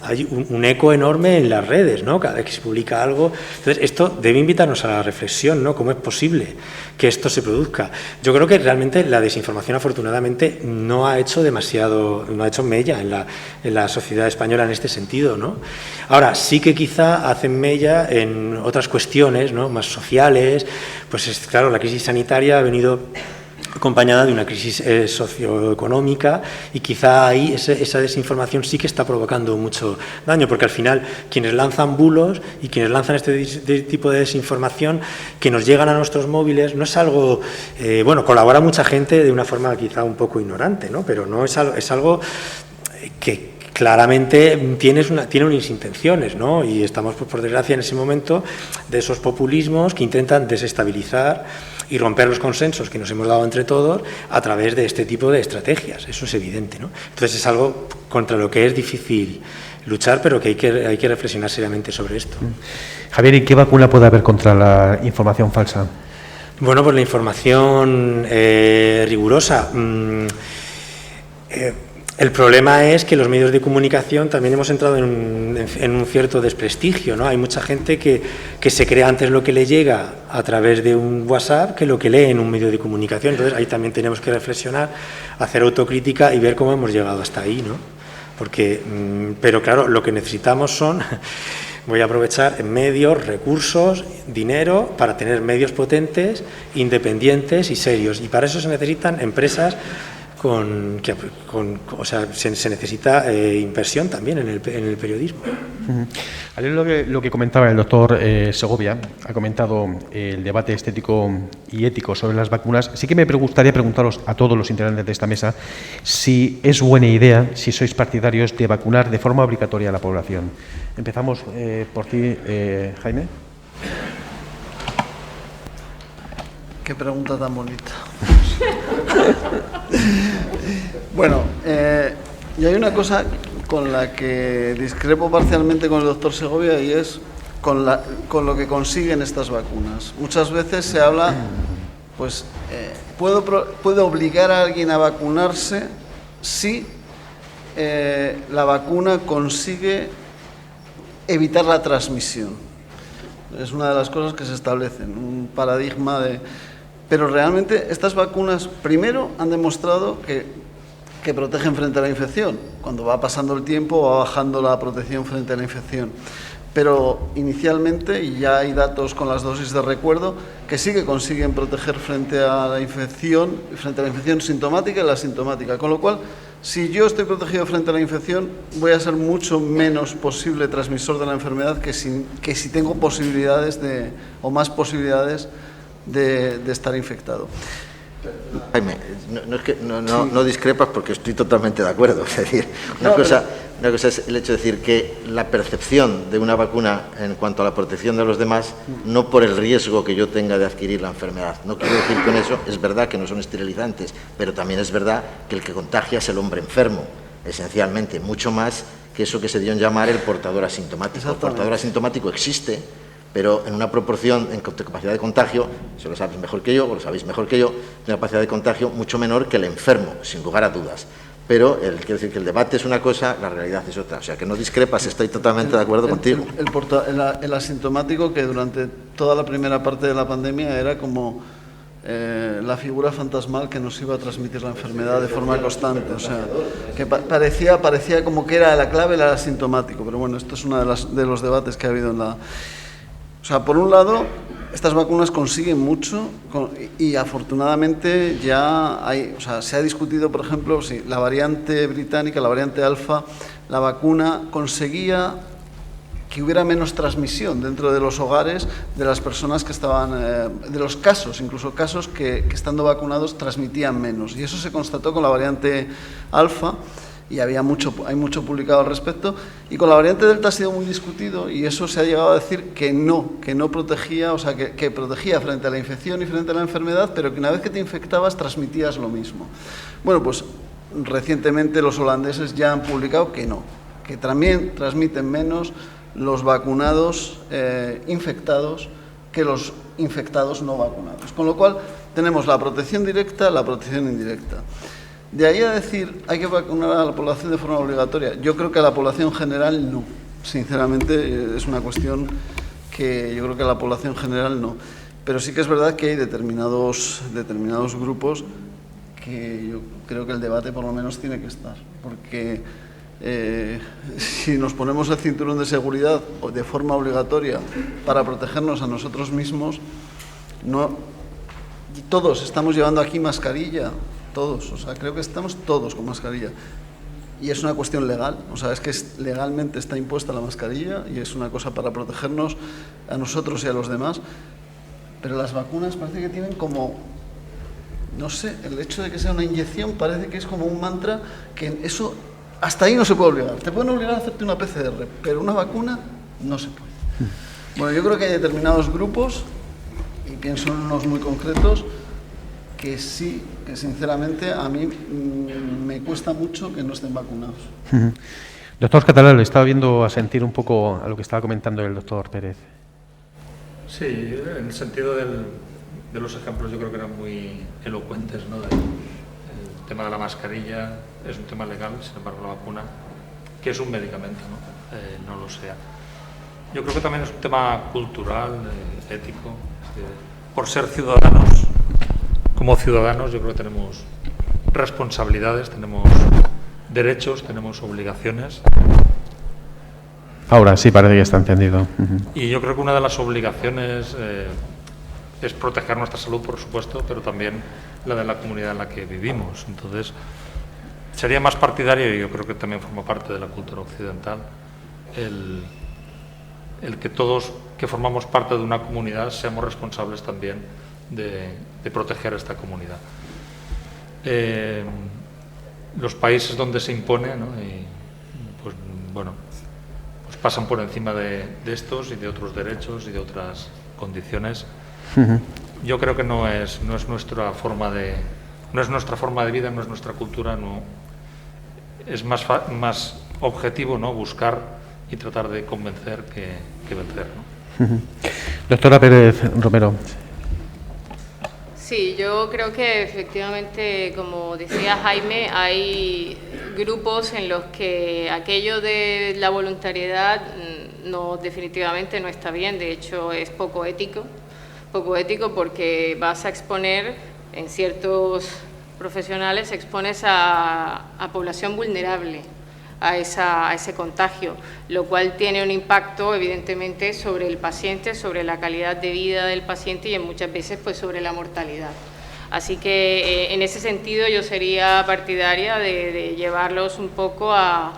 hay un eco enorme en las redes, ¿no? Cada vez que se publica algo. Entonces, esto debe invitarnos a la reflexión, ¿no? ¿Cómo es posible que esto se produzca? Yo creo que realmente la desinformación, afortunadamente, no ha hecho mella en la sociedad española en este sentido, ¿no? Ahora, sí que quizá hacen mella en otras cuestiones, ¿no? Más sociales. Pues claro, la crisis sanitaria ha venido acompañada de una crisis socioeconómica y quizá ahí esa desinformación sí que está provocando mucho daño, porque al final quienes lanzan bulos y quienes lanzan este tipo de desinformación que nos llegan a nuestros móviles no es algo, bueno, colabora mucha gente de una forma quizá un poco ignorante, ¿no? Pero no es algo que claramente tiene unas intenciones, ¿no? Y estamos, por desgracia, en ese momento de esos populismos que intentan desestabilizar y romper los consensos que nos hemos dado entre todos a través de este tipo de estrategias. Eso es evidente, ¿no? Entonces es algo contra lo que es difícil luchar, pero que hay que reflexionar seriamente sobre esto. Javier, ¿y qué vacuna puede haber contra la información falsa? Bueno, pues la información rigurosa. El problema es que los medios de comunicación también hemos entrado en un cierto desprestigio, ¿no? Hay mucha gente que se cree antes lo que le llega a través de un WhatsApp que lo que lee en un medio de comunicación. Entonces ahí también tenemos que reflexionar, hacer autocrítica y ver cómo hemos llegado hasta ahí, ¿no? Pero claro, lo que necesitamos son, voy a aprovechar, medios, recursos, dinero para tener medios potentes, independientes y serios. Y para eso se necesitan empresas se necesita inversión también en el periodismo. Ayer lo que comentaba el doctor Segovia, ha comentado el debate estético y ético sobre las vacunas. Sí que me gustaría preguntaros a todos los integrantes de esta mesa si es buena idea, si sois partidarios de vacunar de forma obligatoria a la población. Empezamos por ti, Jaime. Qué pregunta tan bonita. Bueno, y hay una cosa con la que discrepo parcialmente con el doctor Segovia y es con lo que consiguen estas vacunas. Muchas veces se habla, pues, ¿puede obligar a alguien a vacunarse si la vacuna consigue evitar la transmisión? Es una de las cosas que se establecen, un paradigma de... Pero realmente estas vacunas, primero, han demostrado que protegen frente a la infección. Cuando va pasando el tiempo va bajando la protección frente a la infección. Pero inicialmente, y ya hay datos con las dosis de recuerdo, que sí que consiguen proteger frente a la infección sintomática y la asintomática. Con lo cual, si yo estoy protegido frente a la infección, voy a ser mucho menos posible transmisor de la enfermedad que si tengo posibilidades más posibilidades de estar infectado. Jaime, no discrepas porque estoy totalmente de acuerdo. Es decir, una cosa es el hecho de decir que la percepción de una vacuna en cuanto a la protección de los demás, no por el riesgo que yo tenga de adquirir la enfermedad. No quiero decir con eso, es verdad que no son esterilizantes, pero también es verdad que el que contagia es el hombre enfermo, esencialmente, mucho más que eso que se dio en llamar el portador asintomático. El portador asintomático existe, pero en una proporción en capacidad de contagio, eso lo sabes mejor que yo, o lo sabéis mejor que yo, de una capacidad de contagio mucho menor que el enfermo, sin lugar a dudas. Pero quiero decir que el debate es una cosa, la realidad es otra. O sea, que no discrepas, estoy totalmente de acuerdo contigo. El asintomático, que durante toda la primera parte de la pandemia era como la figura fantasmal que nos iba a transmitir la enfermedad de forma constante. O sea, que parecía como que era la clave el asintomático. Pero bueno, esto es uno de los debates que ha habido en la... O sea, por un lado, estas vacunas consiguen mucho y afortunadamente ya se ha discutido, por ejemplo, si la variante británica, la variante alfa, la vacuna conseguía que hubiera menos transmisión dentro de los hogares de las personas que estaban, de los casos, incluso casos que estando vacunados transmitían menos. Y eso se constató con la variante alfa. Y hay mucho publicado al respecto, y con la variante Delta ha sido muy discutido, y eso se ha llegado a decir que no protegía, o sea, que protegía frente a la infección y frente a la enfermedad, pero que una vez que te infectabas transmitías lo mismo. Bueno, pues recientemente los holandeses ya han publicado que no, que también transmiten menos los vacunados infectados que los infectados no vacunados. Con lo cual tenemos la protección directa, la protección indirecta. De ahí a decir, hay que vacunar a la población de forma obligatoria. Yo creo que a la población general no. Sinceramente, es una cuestión que yo creo que a la población general no. Pero sí que es verdad que hay determinados grupos que yo creo que el debate por lo menos tiene que estar. Porque si nos ponemos el cinturón de seguridad de forma obligatoria para protegernos a nosotros mismos, todos estamos llevando aquí mascarilla. Todos, o sea, creo que estamos todos con mascarilla. Y es una cuestión legal, o sea, es que legalmente está impuesta la mascarilla y es una cosa para protegernos a nosotros y a los demás. Pero las vacunas parece que tienen como, no sé, el hecho de que sea una inyección parece que es como un mantra, que eso hasta ahí no se puede obligar. Te pueden obligar a hacerte una PCR, pero una vacuna no se puede. Bueno, yo creo que hay determinados grupos, y pienso en unos muy concretos que sí, que sinceramente a mí me cuesta mucho que no estén vacunados. Doctor Catalán, le estaba viendo asentir un poco a lo que estaba comentando el doctor Pérez. Sí, en el sentido de los ejemplos yo creo que eran muy elocuentes, ¿no? El tema de la mascarilla es un tema legal, sin embargo la vacuna, que es un medicamento, ¿no? No lo sea. Yo creo que también es un tema cultural, ético. Por ser ciudadanos, como ciudadanos yo creo que tenemos responsabilidades, tenemos derechos, tenemos obligaciones. Ahora sí, parece que está entendido. Y yo creo que una de las obligaciones es proteger nuestra salud, por supuesto, pero también la de la comunidad en la que vivimos. Entonces, sería más partidario, y yo creo que también forma parte de la cultura occidental, el que todos que formamos parte de una comunidad seamos responsables también de proteger esta comunidad. Los países donde se impone, ¿no? Y, pues, bueno, pues pasan por encima de estos y de otros derechos y de otras condiciones. Yo creo que no es nuestra forma de vida, no es nuestra cultura, no es más objetivo, ¿no? Buscar y tratar de convencer que vencer, ¿no? Doctora Pérez Romero. Sí, yo creo que efectivamente, como decía Jaime, hay grupos en los que aquello de la voluntariedad definitivamente no está bien. De hecho, es poco ético porque vas a exponer, en ciertos profesionales, expones a población vulnerable a ese contagio, lo cual tiene un impacto evidentemente sobre el paciente, sobre la calidad de vida del paciente y muchas veces pues sobre la mortalidad. Así que en ese sentido yo sería partidaria de llevarlos un poco a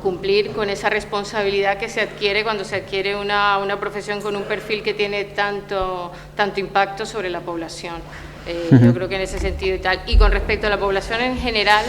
cumplir con esa responsabilidad que se adquiere cuando se adquiere una profesión con un perfil que tiene tanto impacto sobre la población. Yo creo que en ese sentido y tal. Y con respecto a la población en general,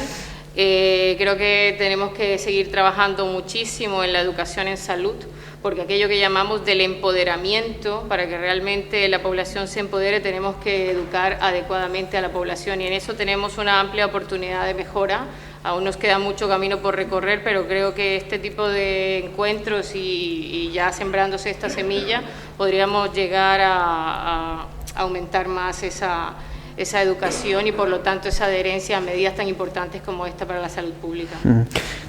creo que tenemos que seguir trabajando muchísimo en la educación en salud, porque aquello que llamamos del empoderamiento, para que realmente la población se empodere, tenemos que educar adecuadamente a la población y en eso tenemos una amplia oportunidad de mejora. Aún nos queda mucho camino por recorrer, pero creo que este tipo de encuentros y ya sembrándose esta semilla, podríamos llegar a aumentar más esa educación y por lo tanto esa adherencia a medidas tan importantes como esta para la salud pública.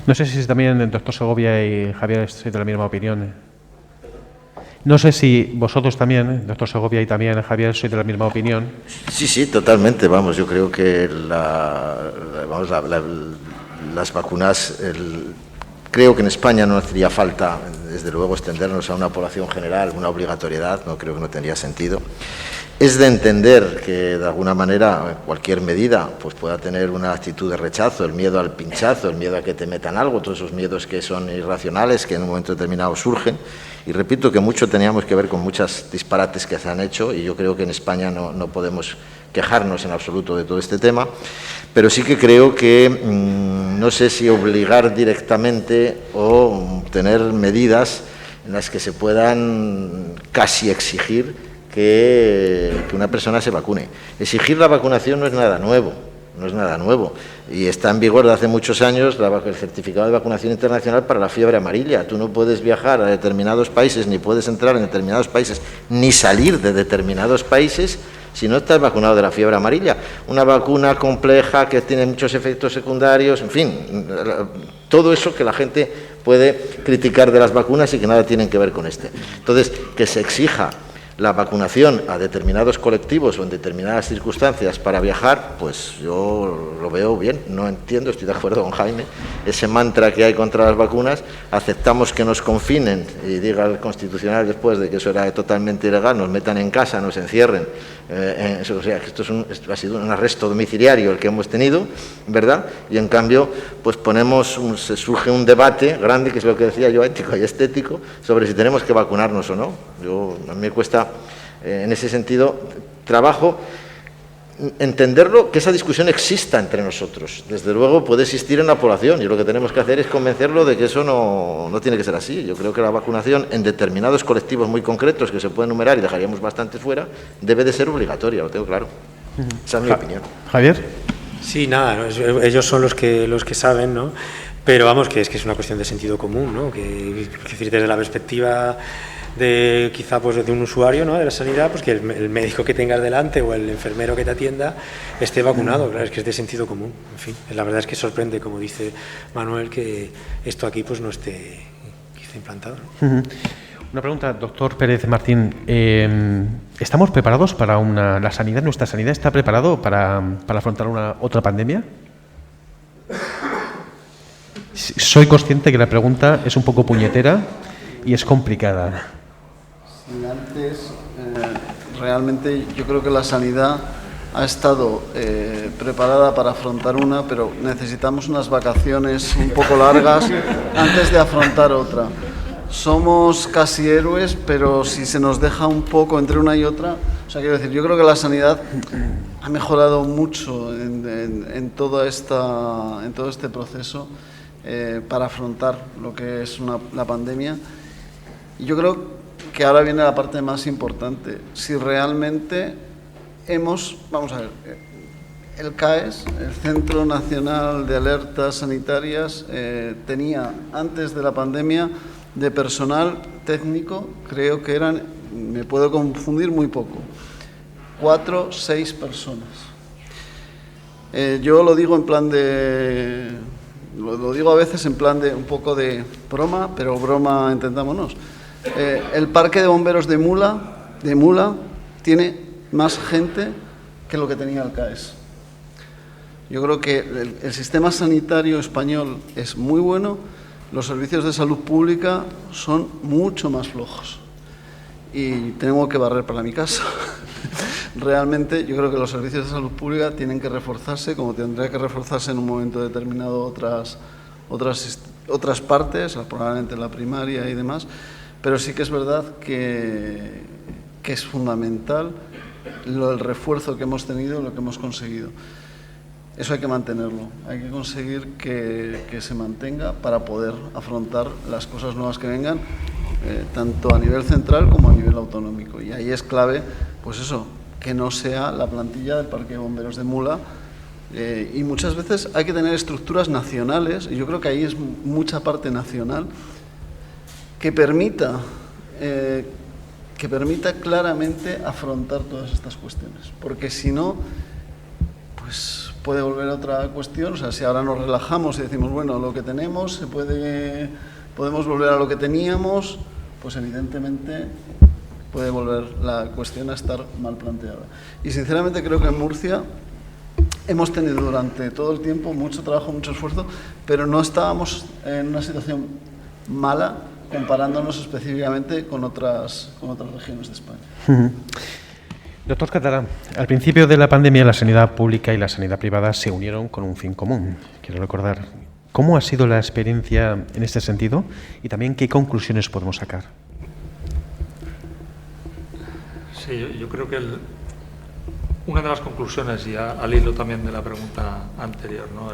No sé si también el doctor Segovia y Javier sois de la misma opinión. No sé si vosotros también, doctor Segovia y también Javier, sois de la misma opinión. Sí, totalmente. Vamos, yo creo que las vacunas, creo que en España no hacía falta, desde luego, extendernos a una población general, una obligatoriedad, no creo que no tendría sentido. Es de entender que de alguna manera cualquier medida pues pueda tener una actitud de rechazo, el miedo al pinchazo, el miedo a que te metan algo, todos esos miedos que son irracionales, que en un momento determinado surgen. Y repito que mucho teníamos que ver con muchos disparates que se han hecho y yo creo que en España no podemos quejarnos en absoluto de todo este tema, pero sí que creo que no sé si obligar directamente o tener medidas en las que se puedan casi exigir que una persona se vacune. Exigir la vacunación no es nada nuevo, y está en vigor desde hace muchos años el certificado de vacunación internacional para la fiebre amarilla. Tú no puedes viajar a determinados países, ni puedes entrar en determinados países, ni salir de determinados países si no estás vacunado de la fiebre amarilla. Una vacuna compleja que tiene muchos efectos secundarios, en fin, todo eso que la gente puede criticar de las vacunas y que nada tienen que ver con este. Entonces, que se exija la vacunación a determinados colectivos o en determinadas circunstancias para viajar, pues yo lo veo bien, no entiendo, estoy de acuerdo con Jaime, ese mantra que hay contra las vacunas, aceptamos que nos confinen y diga el Constitucional después de que eso era totalmente ilegal, nos metan en casa, nos encierren, o sea, que esto ha sido un arresto domiciliario el que hemos tenido, ¿verdad? Y en cambio, pues surge un debate grande, que es lo que decía yo, ético y estético, sobre si tenemos que vacunarnos o no. A mí me cuesta, en ese sentido, trabajo entenderlo, que esa discusión exista entre nosotros. Desde luego puede existir en la población y lo que tenemos que hacer es convencerlo de que eso no tiene que ser así. Yo creo que la vacunación en determinados colectivos muy concretos que se pueden enumerar y dejaríamos bastante fuera, debe de ser obligatoria, lo tengo claro. Esa es mi opinión. Javier. Sí, nada, ellos son los que saben, ¿no? Pero vamos, que es una cuestión de sentido común, ¿no? Que es decir, desde la perspectiva de quizá pues de un usuario, ¿no?, de la sanidad, pues que el médico que tengas delante o el enfermero que te atienda esté vacunado. Claro, es que es de sentido común. En fin, la verdad es que sorprende, como dice Manuel, que esto aquí pues no esté quizá implantado, ¿no? Una pregunta, doctor Pérez Martín. ¿Estamos preparados para la sanidad? ¿Nuestra sanidad está preparado para afrontar otra pandemia? Soy consciente que la pregunta es un poco puñetera y es complicada. Sí, antes, realmente yo creo que la sanidad ha estado preparada para afrontar una, pero necesitamos unas vacaciones un poco largas antes de afrontar otra. Somos casi héroes, pero si se nos deja un poco entre una y otra, o sea, quiero decir, yo creo que la sanidad ha mejorado mucho en todo este proceso para afrontar lo que es la pandemia. Y yo creo que ahora viene la parte más importante. Si realmente vamos a ver, el CAES, el Centro Nacional de Alertas Sanitarias, tenía antes de la pandemia de personal técnico, creo que eran, me puedo confundir muy poco, 4 o 6 personas. Yo lo digo en plan de, lo digo a veces en plan de un poco de broma, pero broma, entendámonos. El parque de bomberos de Mula tiene más gente que lo que tenía el CAES. Yo creo que el sistema sanitario español es muy bueno. Los servicios de salud pública son mucho más flojos y tengo que barrer para mi casa. Realmente yo creo que los servicios de salud pública tienen que reforzarse, como tendría que reforzarse en un momento determinado otras partes, probablemente la primaria y demás, pero sí que es verdad que es fundamental el refuerzo que hemos tenido y lo que hemos conseguido. Eso hay que mantenerlo, hay que conseguir que se mantenga para poder afrontar las cosas nuevas que vengan, tanto a nivel central como a nivel autonómico. Y ahí es clave, pues eso, que no sea la plantilla del Parque de Bomberos de Mula. Y muchas veces hay que tener estructuras nacionales, y yo creo que ahí es mucha parte nacional, que permita claramente afrontar todas estas cuestiones. Porque si no, pues puede volver otra cuestión. O sea, si ahora nos relajamos y decimos, bueno, lo que tenemos, podemos volver a lo que teníamos, pues evidentemente puede volver la cuestión a estar mal planteada. Y sinceramente creo que en Murcia hemos tenido durante todo el tiempo mucho trabajo, mucho esfuerzo, pero no estábamos en una situación mala comparándonos específicamente con otras regiones de España. Doctor Catalán, al principio de la pandemia la sanidad pública y la sanidad privada se unieron con un fin común. Quiero recordar, ¿cómo ha sido la experiencia en este sentido y también qué conclusiones podemos sacar? Sí, yo creo que una de las conclusiones, y al hilo también de la pregunta anterior, ¿no?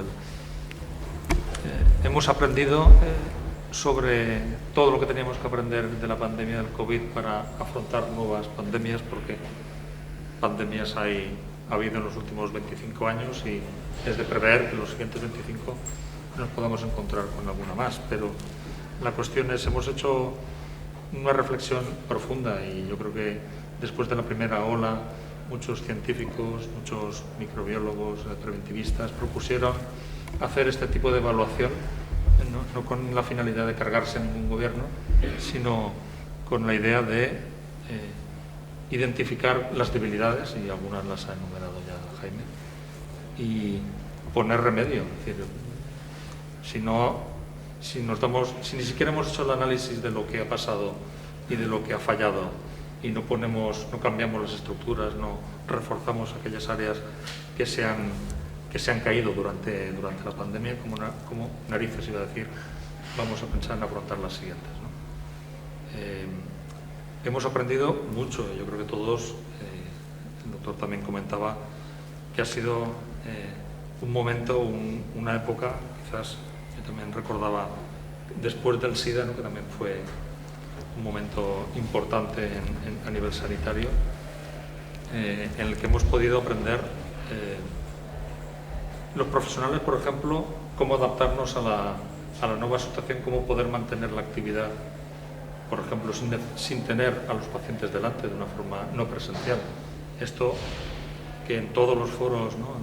Hemos aprendido sobre todo lo que teníamos que aprender de la pandemia del COVID para afrontar nuevas pandemias, porque pandemias ha habido en los últimos 25 años y es de prever que en los siguientes 25 nos podamos encontrar con alguna más. Pero la cuestión es, hemos hecho una reflexión profunda y yo creo que después de la primera ola muchos científicos, muchos microbiólogos, preventivistas propusieron hacer este tipo de evaluación, no con la finalidad de cargarse a ningún gobierno, sino con la idea de identificar las debilidades, y algunas las ha enumerado ya Jaime, y poner remedio. Es decir, si ni siquiera hemos hecho el análisis de lo que ha pasado y de lo que ha fallado, y no cambiamos las estructuras, no reforzamos aquellas áreas que se han caído durante la pandemia, como narices iba a decir, vamos a pensar en afrontar las siguientes, ¿no? Hemos aprendido mucho, yo creo que todos, el doctor también comentaba, que ha sido un momento, una época, quizás yo también recordaba después del SIDA, ¿no?, que también fue un momento importante a nivel sanitario, en el que hemos podido aprender los profesionales, por ejemplo, cómo adaptarnos a la nueva situación, cómo poder mantener la actividad, por ejemplo, sin tener a los pacientes delante, de una forma no presencial. Esto que en todos los foros, ¿no?,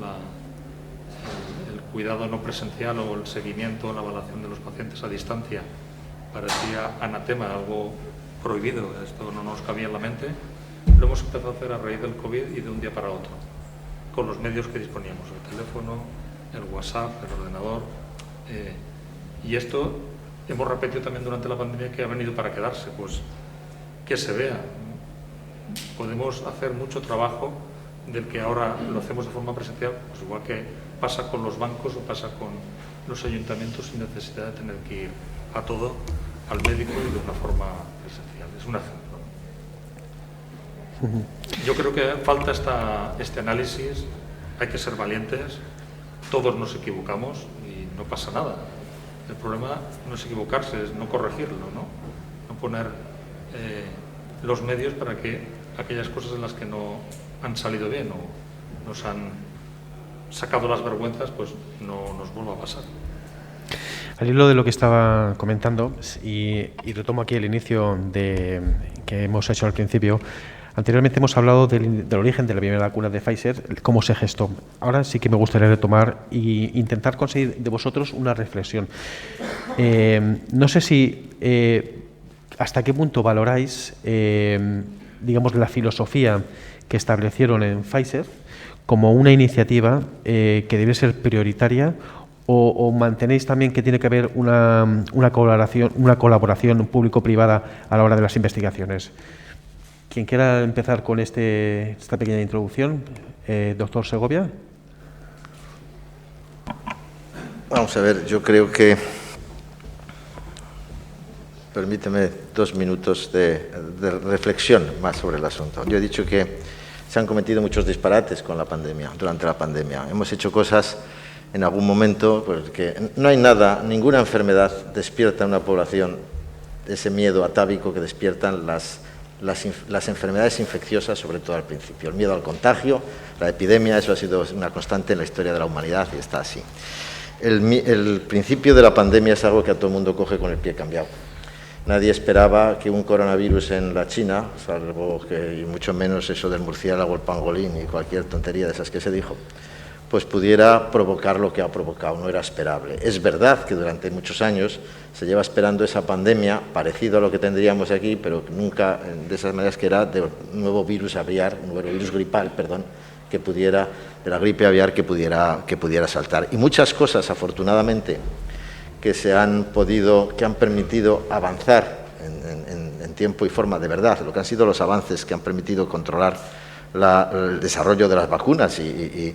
el cuidado no presencial o el seguimiento, la evaluación de los pacientes a distancia parecía anatema, algo prohibido, esto no nos cabía en la mente, lo hemos empezado a hacer a raíz del COVID y de un día para otro, con los medios que disponíamos, el teléfono, el WhatsApp, el ordenador, y esto hemos repetido también durante la pandemia, que ha venido para quedarse, pues que se vea. Podemos hacer mucho trabajo del que ahora lo hacemos de forma presencial, pues igual que pasa con los bancos o pasa con los ayuntamientos, sin necesidad de tener que ir a todo al médico y de una forma presencial. Es un ejemplo. Yo creo que falta este análisis, hay que ser valientes, todos nos equivocamos y no pasa nada. El problema no es equivocarse, es no corregirlo, no poner los medios para que aquellas cosas en las que no han salido bien o nos han sacado las vergüenzas, pues no nos vuelva a pasar. Al hilo de lo que estaba comentando, y retomo aquí el inicio que hemos hecho al principio, anteriormente hemos hablado del origen de la primera vacuna de Pfizer, cómo se gestó. Ahora sí que me gustaría retomar e intentar conseguir de vosotros una reflexión. No sé si hasta qué punto valoráis, digamos, la filosofía que establecieron en Pfizer como una iniciativa que debe ser prioritaria, o mantenéis también que tiene que haber una colaboración público-privada a la hora de las investigaciones. Quien quiera empezar con esta pequeña introducción, doctor Segovia. Vamos a ver, yo creo que, permíteme 2 minutos de reflexión más sobre el asunto. Yo he dicho que se han cometido muchos disparates con la pandemia, durante la pandemia. Hemos hecho cosas en algún momento, porque no hay nada, ninguna enfermedad despierta en una población ese miedo atávico que despiertan las enfermedades infecciosas, sobre todo al principio. El miedo al contagio, la epidemia, eso ha sido una constante en la historia de la humanidad y está así. El principio de la pandemia es algo que a todo el mundo coge con el pie cambiado. Nadie esperaba que un coronavirus en la China, salvo que, y mucho menos eso del murciélago, el pangolín y cualquier tontería de esas que se dijo, pues pudiera provocar lo que ha provocado, no era esperable. Es verdad que durante muchos años se lleva esperando esa pandemia, parecido a lo que tendríamos aquí, pero nunca de esas maneras, que era de un nuevo virus aviar, un nuevo virus gripal, perdón, que pudiera, de la gripe aviar, que pudiera saltar. Y muchas cosas, afortunadamente, que han permitido avanzar en tiempo y forma de verdad, lo que han sido los avances que han permitido controlar el desarrollo de las vacunas y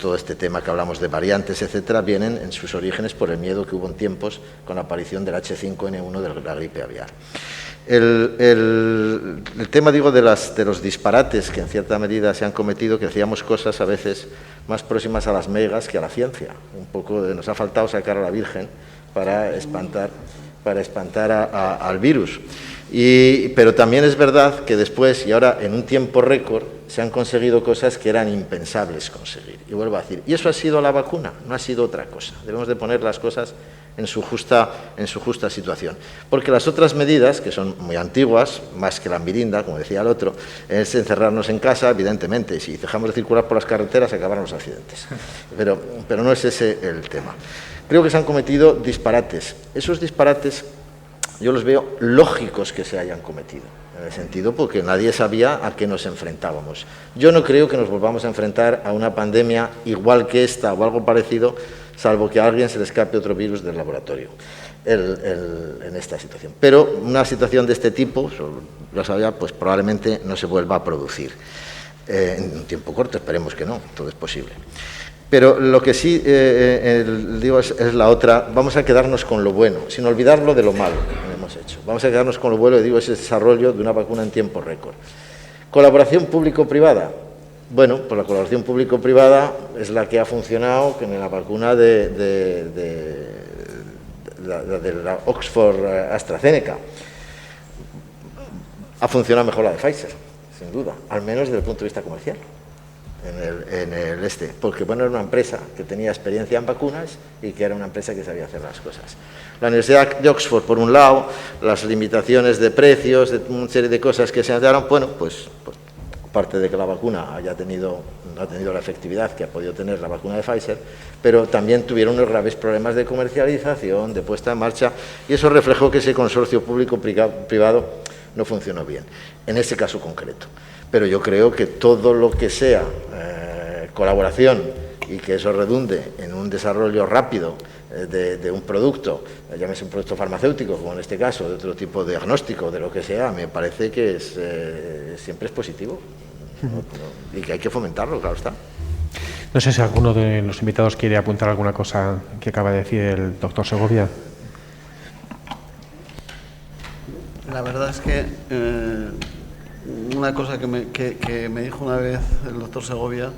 todo este tema que hablamos de variantes, etcétera, vienen en sus orígenes por el miedo que hubo en tiempos con la aparición del H5N1 de la gripe aviar. El tema, digo, de los disparates que en cierta medida se han cometido, que hacíamos cosas a veces más próximas a las megas que a la ciencia. Un poco nos ha faltado sacar a la Virgen para espantar al virus. Pero también es verdad que después, y ahora en un tiempo récord, se han conseguido cosas que eran impensables conseguir. Y vuelvo a decir, y eso ha sido la vacuna, no ha sido otra cosa. Debemos de poner las cosas en su justa situación. Porque las otras medidas, que son muy antiguas, más que la mirinda, como decía el otro, es encerrarnos en casa, evidentemente. Si dejamos de circular por las carreteras, acabarán los accidentes. Pero no es ese el tema. Creo que se han cometido disparates. Esos disparates yo los veo lógicos que se hayan cometido, en el sentido porque nadie sabía a qué nos enfrentábamos. Yo no creo que nos volvamos a enfrentar a una pandemia igual que esta o algo parecido, salvo que a alguien se le escape otro virus del laboratorio en esta situación. Pero una situación de este tipo, lo sabía, pues probablemente no se vuelva a producir en un tiempo corto, esperemos que no, todo es posible. Pero lo que sí digo es la otra, vamos a quedarnos con lo bueno, sin olvidarlo de lo malo que hemos hecho. Vamos a quedarnos con lo bueno, digo, es el desarrollo de una vacuna en tiempo récord. Colaboración público-privada, Bueno, pues la colaboración público-privada es la que ha funcionado en la vacuna de la Oxford AstraZeneca. Ha funcionado mejor la de Pfizer, sin duda, al menos desde el punto de vista comercial, porque bueno, era una empresa que tenía experiencia en vacunas y que era una empresa que sabía hacer las cosas. La Universidad de Oxford, por un lado, las limitaciones de precios, de una serie de cosas que se dieron, bueno, pues aparte de que la vacuna ha tenido la efectividad que ha podido tener la vacuna de Pfizer, pero también tuvieron unos graves problemas de comercialización, de puesta en marcha, y eso reflejó que ese consorcio público-privado no funcionó bien, en ese caso concreto. Pero yo creo que todo lo que sea colaboración y que eso redunde en un desarrollo rápido de un producto, llámese un producto farmacéutico, como en este caso, de otro tipo de diagnóstico, de lo que sea, me parece que siempre es positivo, ¿no? Y que hay que fomentarlo, claro está. No sé si alguno de los invitados quiere apuntar alguna cosa que acaba de decir el doctor Segovia. La verdad es que una cosa que me dijo una vez el doctor Segovia,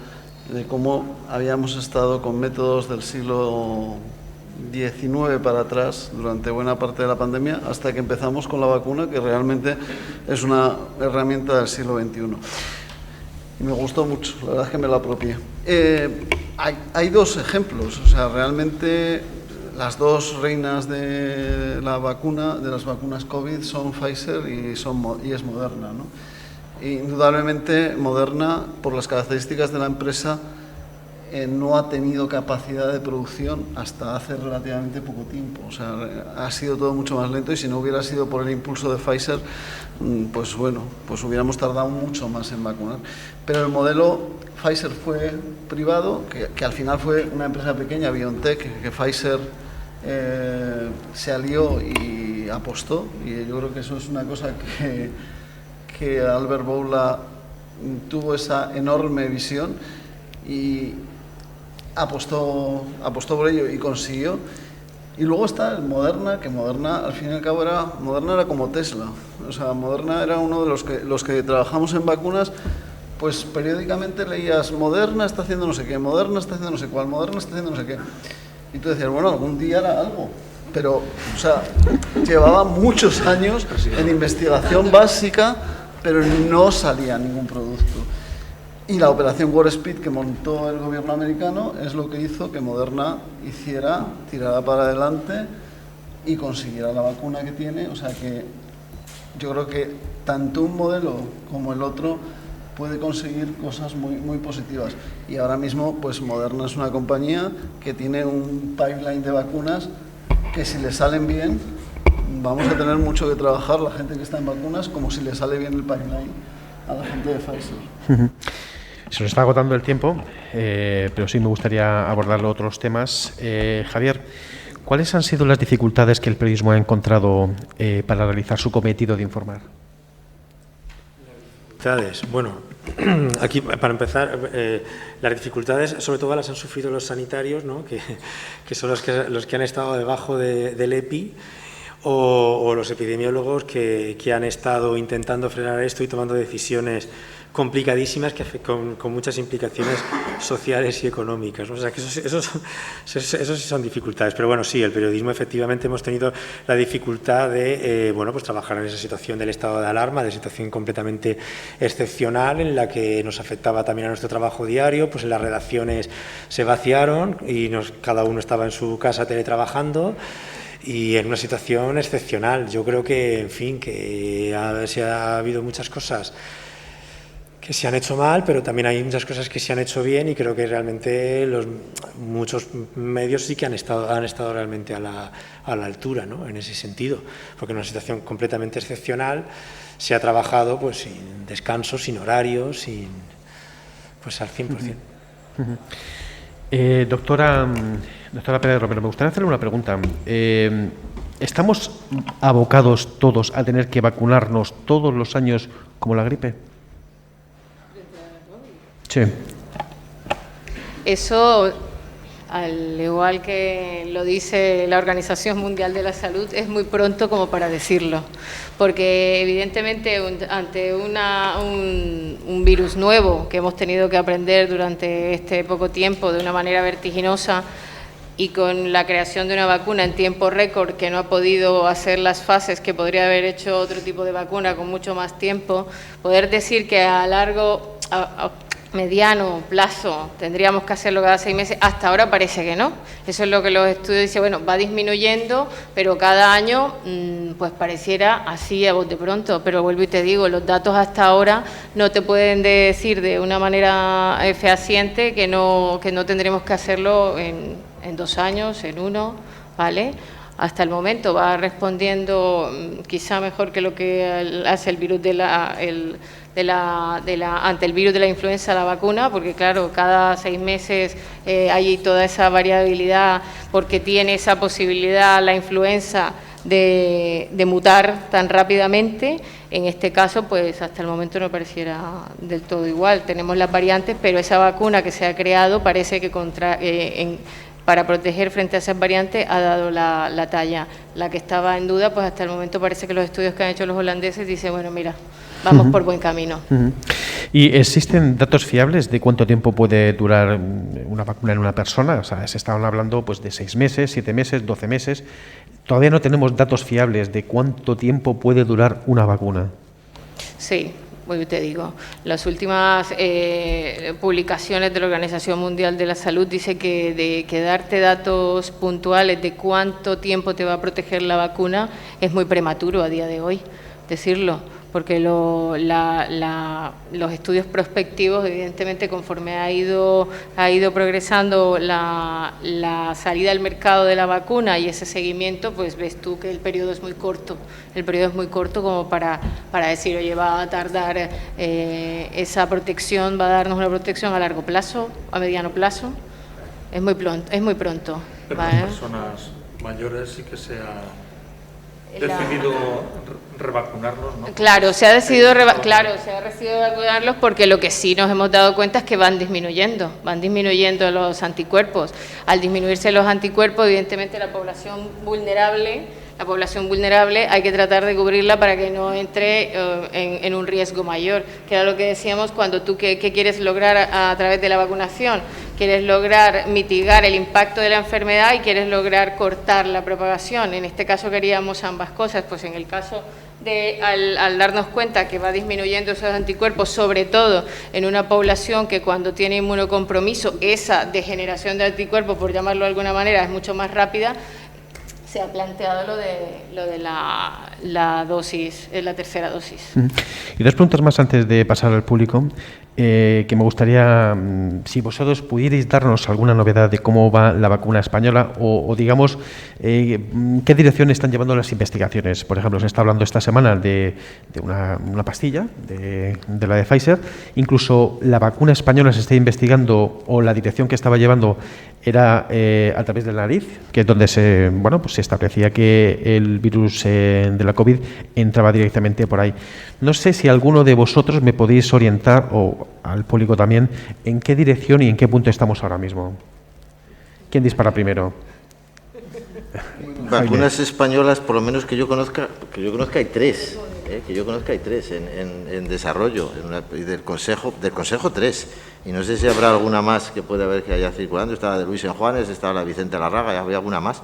de cómo habíamos estado con métodos del siglo XIX para atrás durante buena parte de la pandemia, hasta que empezamos con la vacuna, que realmente es una herramienta del siglo XXI. Y me gustó mucho, la verdad es que me la apropié. Hay dos ejemplos, o sea, realmente las dos reinas de la vacuna, de las vacunas COVID, son Pfizer y es Moderna, ¿no? Indudablemente Moderna, por las características de la empresa, no ha tenido capacidad de producción hasta hace relativamente poco tiempo. O sea, ha sido todo mucho más lento, y si no hubiera sido por el impulso de Pfizer, pues bueno, pues hubiéramos tardado mucho más en vacunar. Pero el modelo Pfizer fue privado, que al final fue una empresa pequeña, BioNTech, que Pfizer se alió y apostó, y yo creo que eso es una cosa que Albert Bourla tuvo esa enorme visión y apostó por ello y consiguió. Y luego está el Moderna, que Moderna al fin y al cabo era como Tesla. O sea, Moderna era uno de los que trabajamos en vacunas, pues periódicamente leías Moderna está haciendo no sé qué, Moderna está haciendo no sé cuál, Moderna está haciendo no sé qué. Y tú decías, bueno, algún día hará algo. Pero, o sea, llevaba muchos años en investigación básica, pero no salía ningún producto. Y la operación Warp Speed que montó el gobierno americano es lo que hizo que Moderna tirara para adelante y consiguiera la vacuna que tiene. O sea que yo creo que tanto un modelo como el otro puede conseguir cosas muy, muy positivas. Y ahora mismo, pues Moderna es una compañía que tiene un pipeline de vacunas que, si le salen bien, vamos a tener mucho que trabajar la gente que está en vacunas, como si le sale bien el pipeline a la gente de Pfizer. Se nos está agotando el tiempo, pero sí me gustaría abordar otros temas. Javier, ¿cuáles han sido las dificultades que el periodismo ha encontrado para realizar su cometido de informar? Bueno, aquí para empezar, las dificultades sobre todo las han sufrido los sanitarios, ¿no? que son los que han estado debajo del EPI, o los epidemiólogos que han estado intentando frenar esto y tomando decisiones complicadísimas con muchas implicaciones sociales y económicas, ¿no? O sea, que eso sí son dificultades. Pero bueno, sí, el periodismo efectivamente hemos tenido la dificultad de pues trabajar en esa situación del estado de alarma, de situación completamente excepcional, en la que nos afectaba también a nuestro trabajo diario. Pues las redacciones se vaciaron y cada uno estaba en su casa teletrabajando, y en una situación excepcional. Yo creo que, en fin, que ha habido muchas cosas que se han hecho mal, pero también hay muchas cosas que se han hecho bien, y creo que realmente muchos medios sí que han estado realmente a la altura, ¿no? En ese sentido, porque en una situación completamente excepcional se ha trabajado pues sin descanso, sin horarios, pues al 100%. Doctora Pérez Romero, me gustaría hacerle una pregunta. ¿Estamos abocados todos a tener que vacunarnos todos los años como la gripe? Sí. Eso, al igual que lo dice la Organización Mundial de la Salud, es muy pronto como para decirlo, porque evidentemente ante un virus nuevo que hemos tenido que aprender durante este poco tiempo de una manera vertiginosa, y con la creación de una vacuna en tiempo récord que no ha podido hacer las fases que podría haber hecho otro tipo de vacuna con mucho más tiempo, poder decir que a mediano plazo tendríamos que hacerlo cada 6 meses, hasta ahora parece que no. Eso es lo que los estudios dicen, bueno, va disminuyendo, pero cada año pues pareciera así a bote pronto. Pero vuelvo y te digo, los datos hasta ahora no te pueden decir de una manera fehaciente que no tendremos que hacerlo en 2 años, en 1, ¿vale? Hasta el momento va respondiendo quizá mejor que lo que hace el virus ante el virus de la influenza la vacuna, porque claro, cada 6 meses hay toda esa variabilidad, porque tiene esa posibilidad la influenza de mutar tan rápidamente. En este caso, pues hasta el momento no pareciera del todo igual. Tenemos las variantes, pero esa vacuna que se ha creado parece que para proteger frente a esas variantes ha dado la talla. La que estaba en duda, pues hasta el momento parece que los estudios que han hecho los holandeses dicen, bueno, mira, vamos por buen camino. ¿Y existen datos fiables de cuánto tiempo puede durar una vacuna en una persona? O sea, se estaban hablando pues de 6 meses, 7 meses, 12 meses. Todavía no tenemos datos fiables de cuánto tiempo puede durar una vacuna. Sí. Bueno, te digo, las últimas publicaciones de la Organización Mundial de la Salud dice que darte datos puntuales de cuánto tiempo te va a proteger la vacuna es muy prematuro a día de hoy decirlo, porque los estudios prospectivos, evidentemente, conforme ha ido progresando la salida al mercado de la vacuna y ese seguimiento, pues ves tú que el periodo es muy corto. El periodo es muy corto como para decir, oye, va a tardar esa protección, va a darnos una protección a largo plazo, a mediano plazo. Es muy pronto. Pero ¿vale? las personas mayores sí que se ha decidido revacunarlos, ¿no? Claro, se ha decidido vacunarlos, porque lo que sí nos hemos dado cuenta es que van disminuyendo los anticuerpos. Al disminuirse los anticuerpos, evidentemente la población vulnerable hay que tratar de cubrirla para que no entre en un riesgo mayor, que era lo que decíamos cuando tú ¿qué quieres lograr a través de la vacunación? Quieres lograr mitigar el impacto de la enfermedad y quieres lograr cortar la propagación. En este caso queríamos ambas cosas, pues en el caso de al darnos cuenta que va disminuyendo esos anticuerpos, sobre todo en una población que cuando tiene inmunocompromiso, esa degeneración de anticuerpos, por llamarlo de alguna manera, es mucho más rápida, se ha planteado lo de la dosis, la tercera dosis. Y 2 preguntas más antes de pasar al público, que me gustaría, si vosotros pudierais darnos alguna novedad de cómo va la vacuna española o digamos, qué dirección están llevando las investigaciones. Por ejemplo, se está hablando esta semana de una pastilla, de la de Pfizer. Incluso la vacuna española se está investigando, o la dirección que estaba llevando era a través de la nariz, que es donde se establecía que el virus de la COVID entraba directamente por ahí. No sé si alguno de vosotros me podéis orientar, o al público también, en qué dirección y en qué punto estamos ahora mismo. ¿Quién dispara primero? Vacunas españolas, por lo menos que yo conozca hay 3. En desarrollo, y del Consejo 3. Y no sé si habrá alguna más que pueda haber que haya circulando. Está la de Luis Enjuanes, está la de Vicente Larraga, y habría alguna más.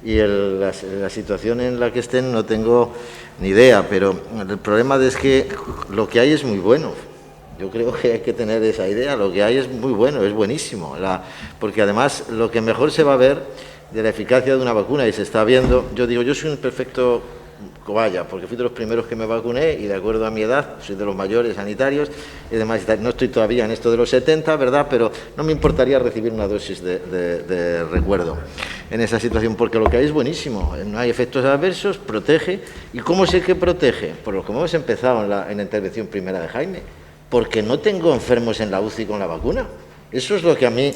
Y la situación en la que estén no tengo ni idea, pero el problema es que lo que hay es muy bueno. Yo creo que hay que tener esa idea. Lo que hay es muy bueno, es buenísimo. Porque además lo que mejor se va a ver de la eficacia de una vacuna, y se está viendo, yo soy un perfecto cobaya, porque fui de los primeros que me vacuné y de acuerdo a mi edad, soy de los mayores sanitarios y demás, no estoy todavía en esto de los 70, ¿verdad? Pero no me importaría recibir una dosis de recuerdo en esa situación, porque lo que hay es buenísimo, no hay efectos adversos, protege. ¿Y cómo sé que protege? Por lo que hemos empezado en la intervención primera de Jaime, porque no tengo enfermos en la UCI con la vacuna. Eso es lo que a mí,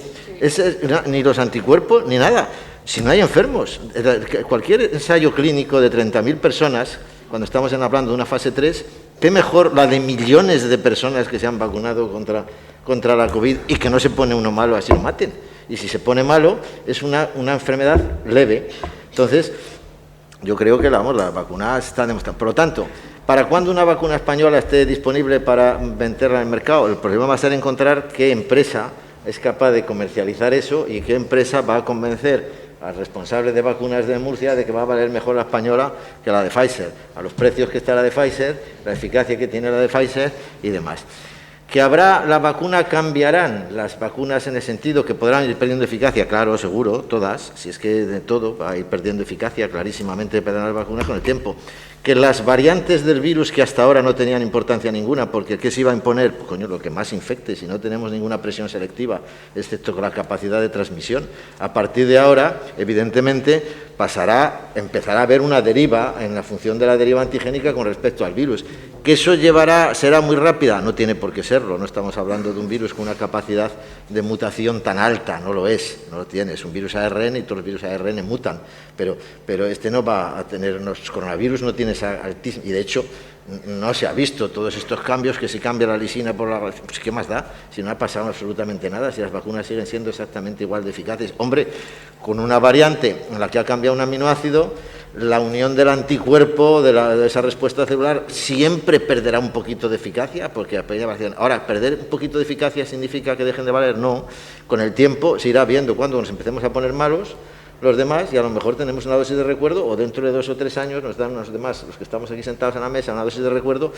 ni los anticuerpos ni nada. Si no hay enfermos, cualquier ensayo clínico de 30.000 personas, cuando estamos hablando de una fase 3, qué mejor la de millones de personas que se han vacunado contra la COVID y que no se pone uno malo así lo maten. y si se pone malo es una enfermedad leve. Entonces, yo creo que la vacuna está demostrando. Por lo tanto, ¿para cuándo una vacuna española esté disponible para venderla en el mercado? El problema va a ser encontrar qué empresa es capaz de comercializar eso y qué empresa va a convencer al responsable de vacunas de Murcia de que va a valer mejor la española que la de Pfizer, a los precios que está la de Pfizer, la eficacia que tiene la de Pfizer y demás. ¿Que habrá la vacuna, cambiarán las vacunas en el sentido que podrán ir perdiendo eficacia? Claro, seguro, todas, si es que de todo va a ir perdiendo eficacia, clarísimamente perderán las vacunas con el tiempo. Que las variantes del virus que hasta ahora no tenían importancia ninguna, porque ¿qué se iba a imponer? Pues, coño, lo que más infecte, si no tenemos ninguna presión selectiva, excepto con la capacidad de transmisión. A partir de ahora, evidentemente, empezará a haber una deriva en la función de la deriva antigénica con respecto al virus. ¿Que eso será muy rápida? No tiene por qué serlo, no estamos hablando de un virus con una capacidad de mutación tan alta, no lo es, no lo tiene, es un virus ARN y todos los virus ARN mutan, pero este no va a tener, los coronavirus no tiene esa altísima, y de hecho no se ha visto todos estos cambios, que se cambia la lisina por la... Pues ¿qué más da? Si no ha pasado absolutamente nada, si las vacunas siguen siendo exactamente igual de eficaces. Hombre, con una variante en la que ha cambiado un aminoácido, la unión del anticuerpo, de esa respuesta celular, siempre perderá un poquito de eficacia, porque ahora, perder un poquito de eficacia significa que dejen de valer, no. Con el tiempo se irá viendo cuando nos empecemos a poner malos los demás, y a lo mejor tenemos una dosis de recuerdo, o dentro de 2 o 3 años nos dan los demás, los que estamos aquí sentados en la mesa, una dosis de recuerdo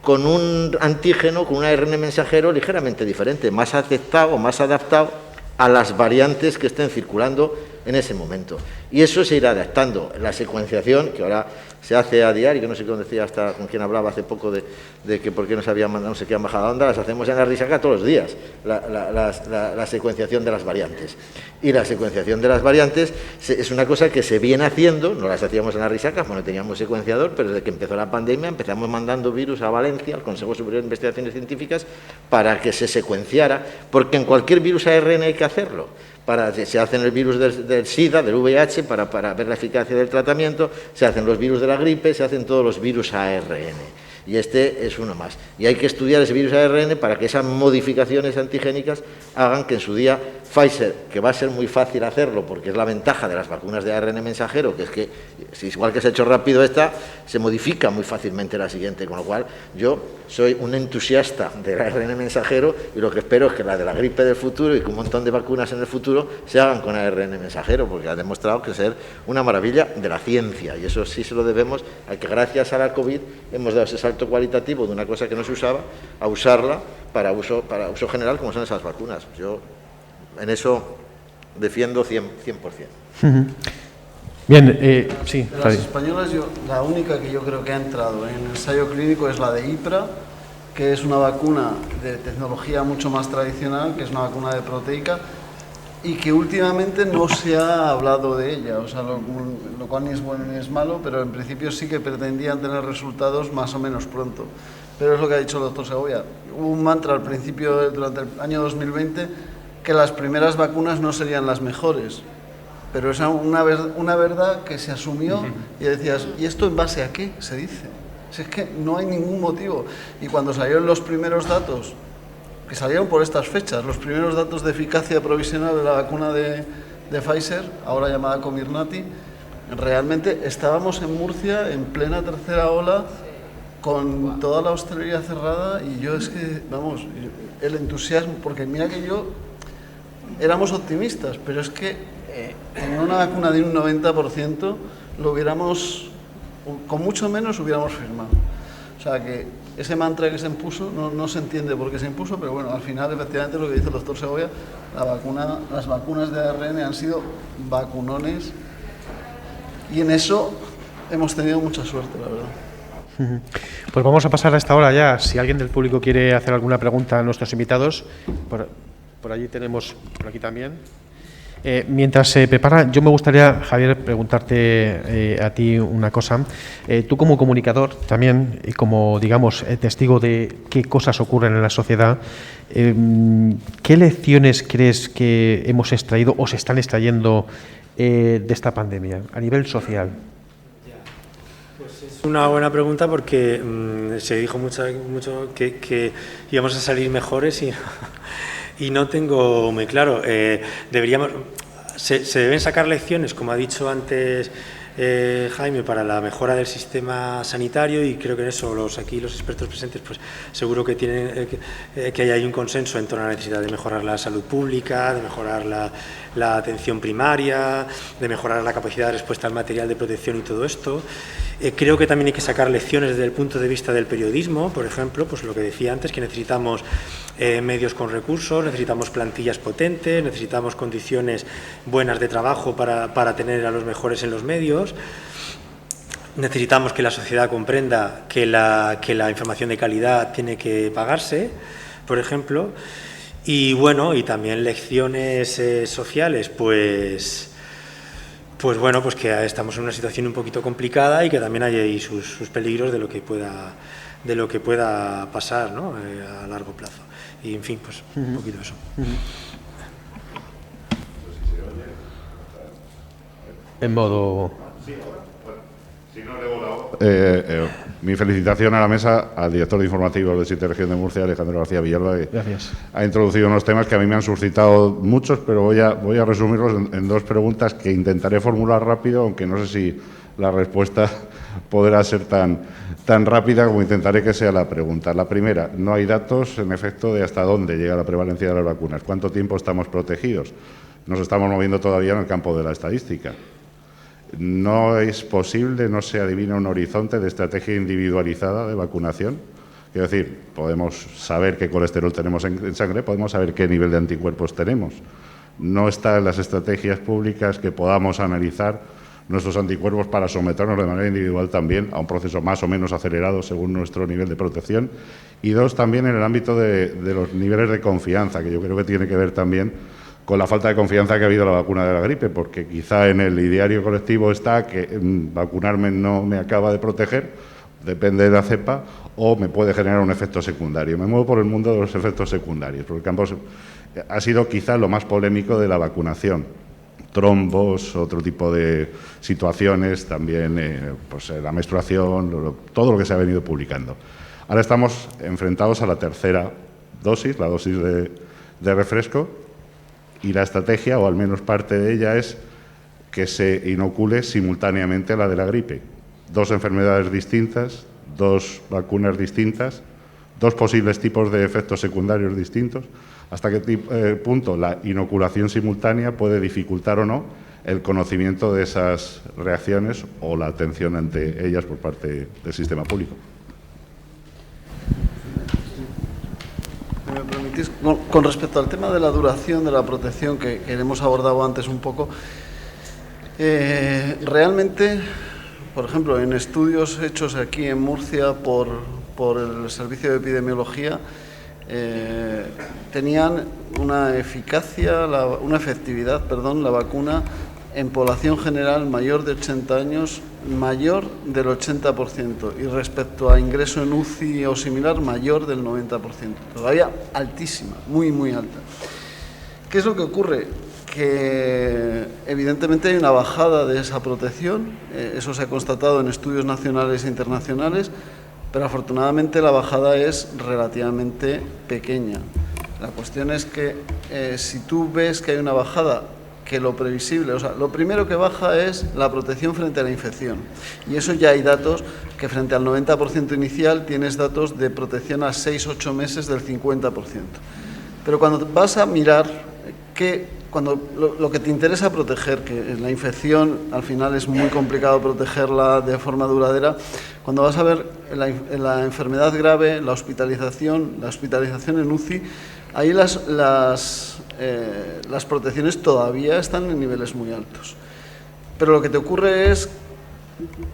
con un antígeno, con un ARN mensajero ligeramente diferente, más aceptado o más adaptado a las variantes que estén circulando en ese momento. Y eso se irá adaptando. La secuenciación, que ahora se hace a diario, que no sé cómo decía, hasta con quien hablaba hace poco de que por qué nos habían mandado, no sé qué, embajada onda, las hacemos en la Risaca todos los días, la secuenciación de las variantes. Y la secuenciación de las variantes es una cosa que se viene haciendo, no las hacíamos en la Risaca, no teníamos secuenciador, pero desde que empezó la pandemia empezamos mandando virus a Valencia, al Consejo Superior de Investigaciones Científicas, para que se secuenciara, porque en cualquier virus ARN hay que hacerlo. Se hacen el virus del SIDA, del VIH, para ver la eficacia del tratamiento, se hacen los virus de la gripe, se hacen todos los virus ARN. Y este es uno más. Y hay que estudiar ese virus ARN para que esas modificaciones antigénicas hagan que en su día Pfizer, que va a ser muy fácil hacerlo, porque es la ventaja de las vacunas de ARN mensajero, que es que, si igual que se ha hecho rápido esta, se modifica muy fácilmente la siguiente, con lo cual yo soy un entusiasta del ARN mensajero y lo que espero es que la de la gripe del futuro y que un montón de vacunas en el futuro se hagan con ARN mensajero, porque ha demostrado que ser una maravilla de la ciencia, y eso sí se lo debemos a que gracias a la COVID hemos dado ese salto cualitativo de una cosa que no se usaba a usarla para uso general, como son esas vacunas. Yo en eso defiendo 100%. Bien, sí. De las españolas, la única que yo creo que ha entrado en ensayo clínico es la de IPRA, que es una vacuna de tecnología mucho más tradicional, que es una vacuna de proteica, y que últimamente no se ha hablado de ella, o sea, lo cual ni es bueno ni es malo, pero en principio sí que pretendían tener resultados más o menos pronto. Pero es lo que ha dicho el doctor Segovia. Hubo un mantra al principio, durante el año 2020, que las primeras vacunas no serían las mejores, pero es una verdad que se asumió y decías, ¿y esto en base a qué se dice? Si es que no hay ningún motivo. Y cuando salieron los primeros datos, que salieron por estas fechas, los primeros datos de eficacia provisional de la vacuna de Pfizer, ahora llamada Comirnaty, realmente estábamos en Murcia en plena tercera ola, con toda la hostelería cerrada, y yo es que, vamos, el entusiasmo, porque mira que yo éramos optimistas, pero es que en una vacuna de un 90% lo hubiéramos, con mucho menos hubiéramos firmado. O sea que ese mantra que se impuso, no se entiende por qué se impuso, pero bueno, al final efectivamente lo que dice el doctor Segovia, las vacunas de ARN han sido vacunones, y en eso hemos tenido mucha suerte, la verdad. Pues vamos a pasar a esta hora ya. Si alguien del público quiere hacer alguna pregunta a nuestros invitados, por allí tenemos, por aquí también. Mientras se prepara, yo me gustaría, Javier, preguntarte a ti una cosa. Tú como comunicador también, y como, digamos, testigo de qué cosas ocurren en la sociedad, ¿qué lecciones crees que hemos extraído o se están extrayendo de esta pandemia a nivel social? Pues es una buena pregunta, porque se dijo mucho que íbamos a salir mejores y no tengo muy claro. Se deben sacar lecciones, como ha dicho antes Jaime, para la mejora del sistema sanitario, y creo que en eso los expertos presentes pues seguro que tienen que hay un consenso en torno a la necesidad de mejorar la salud pública, de mejorar la atención primaria, de mejorar la capacidad de respuesta al material de protección y todo esto. Creo que también hay que sacar lecciones desde el punto de vista del periodismo, por ejemplo, pues lo que decía antes, que necesitamos medios con recursos, necesitamos plantillas potentes, necesitamos condiciones buenas de trabajo para tener a los mejores en los medios. Necesitamos que la sociedad comprenda que la información de calidad tiene que pagarse, por ejemplo. Y bueno, y también lecciones sociales, pues bueno, pues que estamos en una situación un poquito complicada y que también hay ahí sus peligros de lo que pueda pasar, ¿no? A largo plazo. Y en fin, pues un poquito eso. En modo... mi felicitación a la mesa, al director de informativos de 7 Región de Murcia, Alejandro García Villalba, que Gracias. Ha introducido unos temas que a mí me han suscitado muchos, pero voy a resumirlos en 2 preguntas que intentaré formular rápido, aunque no sé si la respuesta podrá ser tan rápida como intentaré que sea la pregunta. La primera, no hay datos, en efecto, de hasta dónde llega la prevalencia de las vacunas, cuánto tiempo estamos protegidos. Nos estamos moviendo todavía en el campo de la estadística. No es posible, no se adivina un horizonte de estrategia individualizada de vacunación. Quiero decir, podemos saber qué colesterol tenemos en sangre, podemos saber qué nivel de anticuerpos tenemos. No está en las estrategias públicas que podamos analizar nuestros anticuerpos para someternos de manera individual también a un proceso más o menos acelerado según nuestro nivel de protección. Y 2, también en el ámbito de los niveles de confianza, que yo creo que tiene que ver también con la falta de confianza que ha habido en la vacuna de la gripe, porque quizá en el ideario colectivo está que vacunarme no me acaba de proteger, depende de la cepa, o me puede generar un efecto secundario. Me muevo por el mundo de los efectos secundarios, porque el campo ha sido quizá lo más polémico de la vacunación. Trombos, otro tipo de situaciones, también pues la menstruación, todo lo que se ha venido publicando. Ahora estamos enfrentados a la tercera dosis, la dosis de refresco, y la estrategia, o al menos parte de ella, es que se inocule simultáneamente la de la gripe. 2 enfermedades distintas, 2 vacunas distintas, 2 posibles tipos de efectos secundarios distintos. ¿Hasta qué punto la inoculación simultánea puede dificultar o no el conocimiento de esas reacciones o la atención ante ellas por parte del sistema público? ¿Me permitís? Con respecto al tema de la duración de la protección que hemos abordado antes un poco, realmente, por ejemplo, en estudios hechos aquí en Murcia por el Servicio de Epidemiología, tenían una efectividad, la vacuna en población general mayor de 80 años, mayor del 80%, y respecto a ingreso en UCI o similar, mayor del 90%. Todavía altísima, muy, muy alta. ¿Qué es lo que ocurre? Que evidentemente hay una bajada de esa protección, eso se ha constatado en estudios nacionales e internacionales, pero afortunadamente la bajada es relativamente pequeña. La cuestión es que si tú ves que hay una bajada, que lo previsible, o sea, lo primero que baja es la protección frente a la infección. Y eso ya hay datos que frente al 90% inicial tienes datos de protección a 6-8 meses del 50%. Pero cuando vas a mirar cuando lo que te interesa proteger, que la infección al final es muy complicado protegerla de forma duradera, cuando vas a ver la enfermedad grave, la hospitalización en UCI, ahí las protecciones todavía están en niveles muy altos. Pero lo que te ocurre es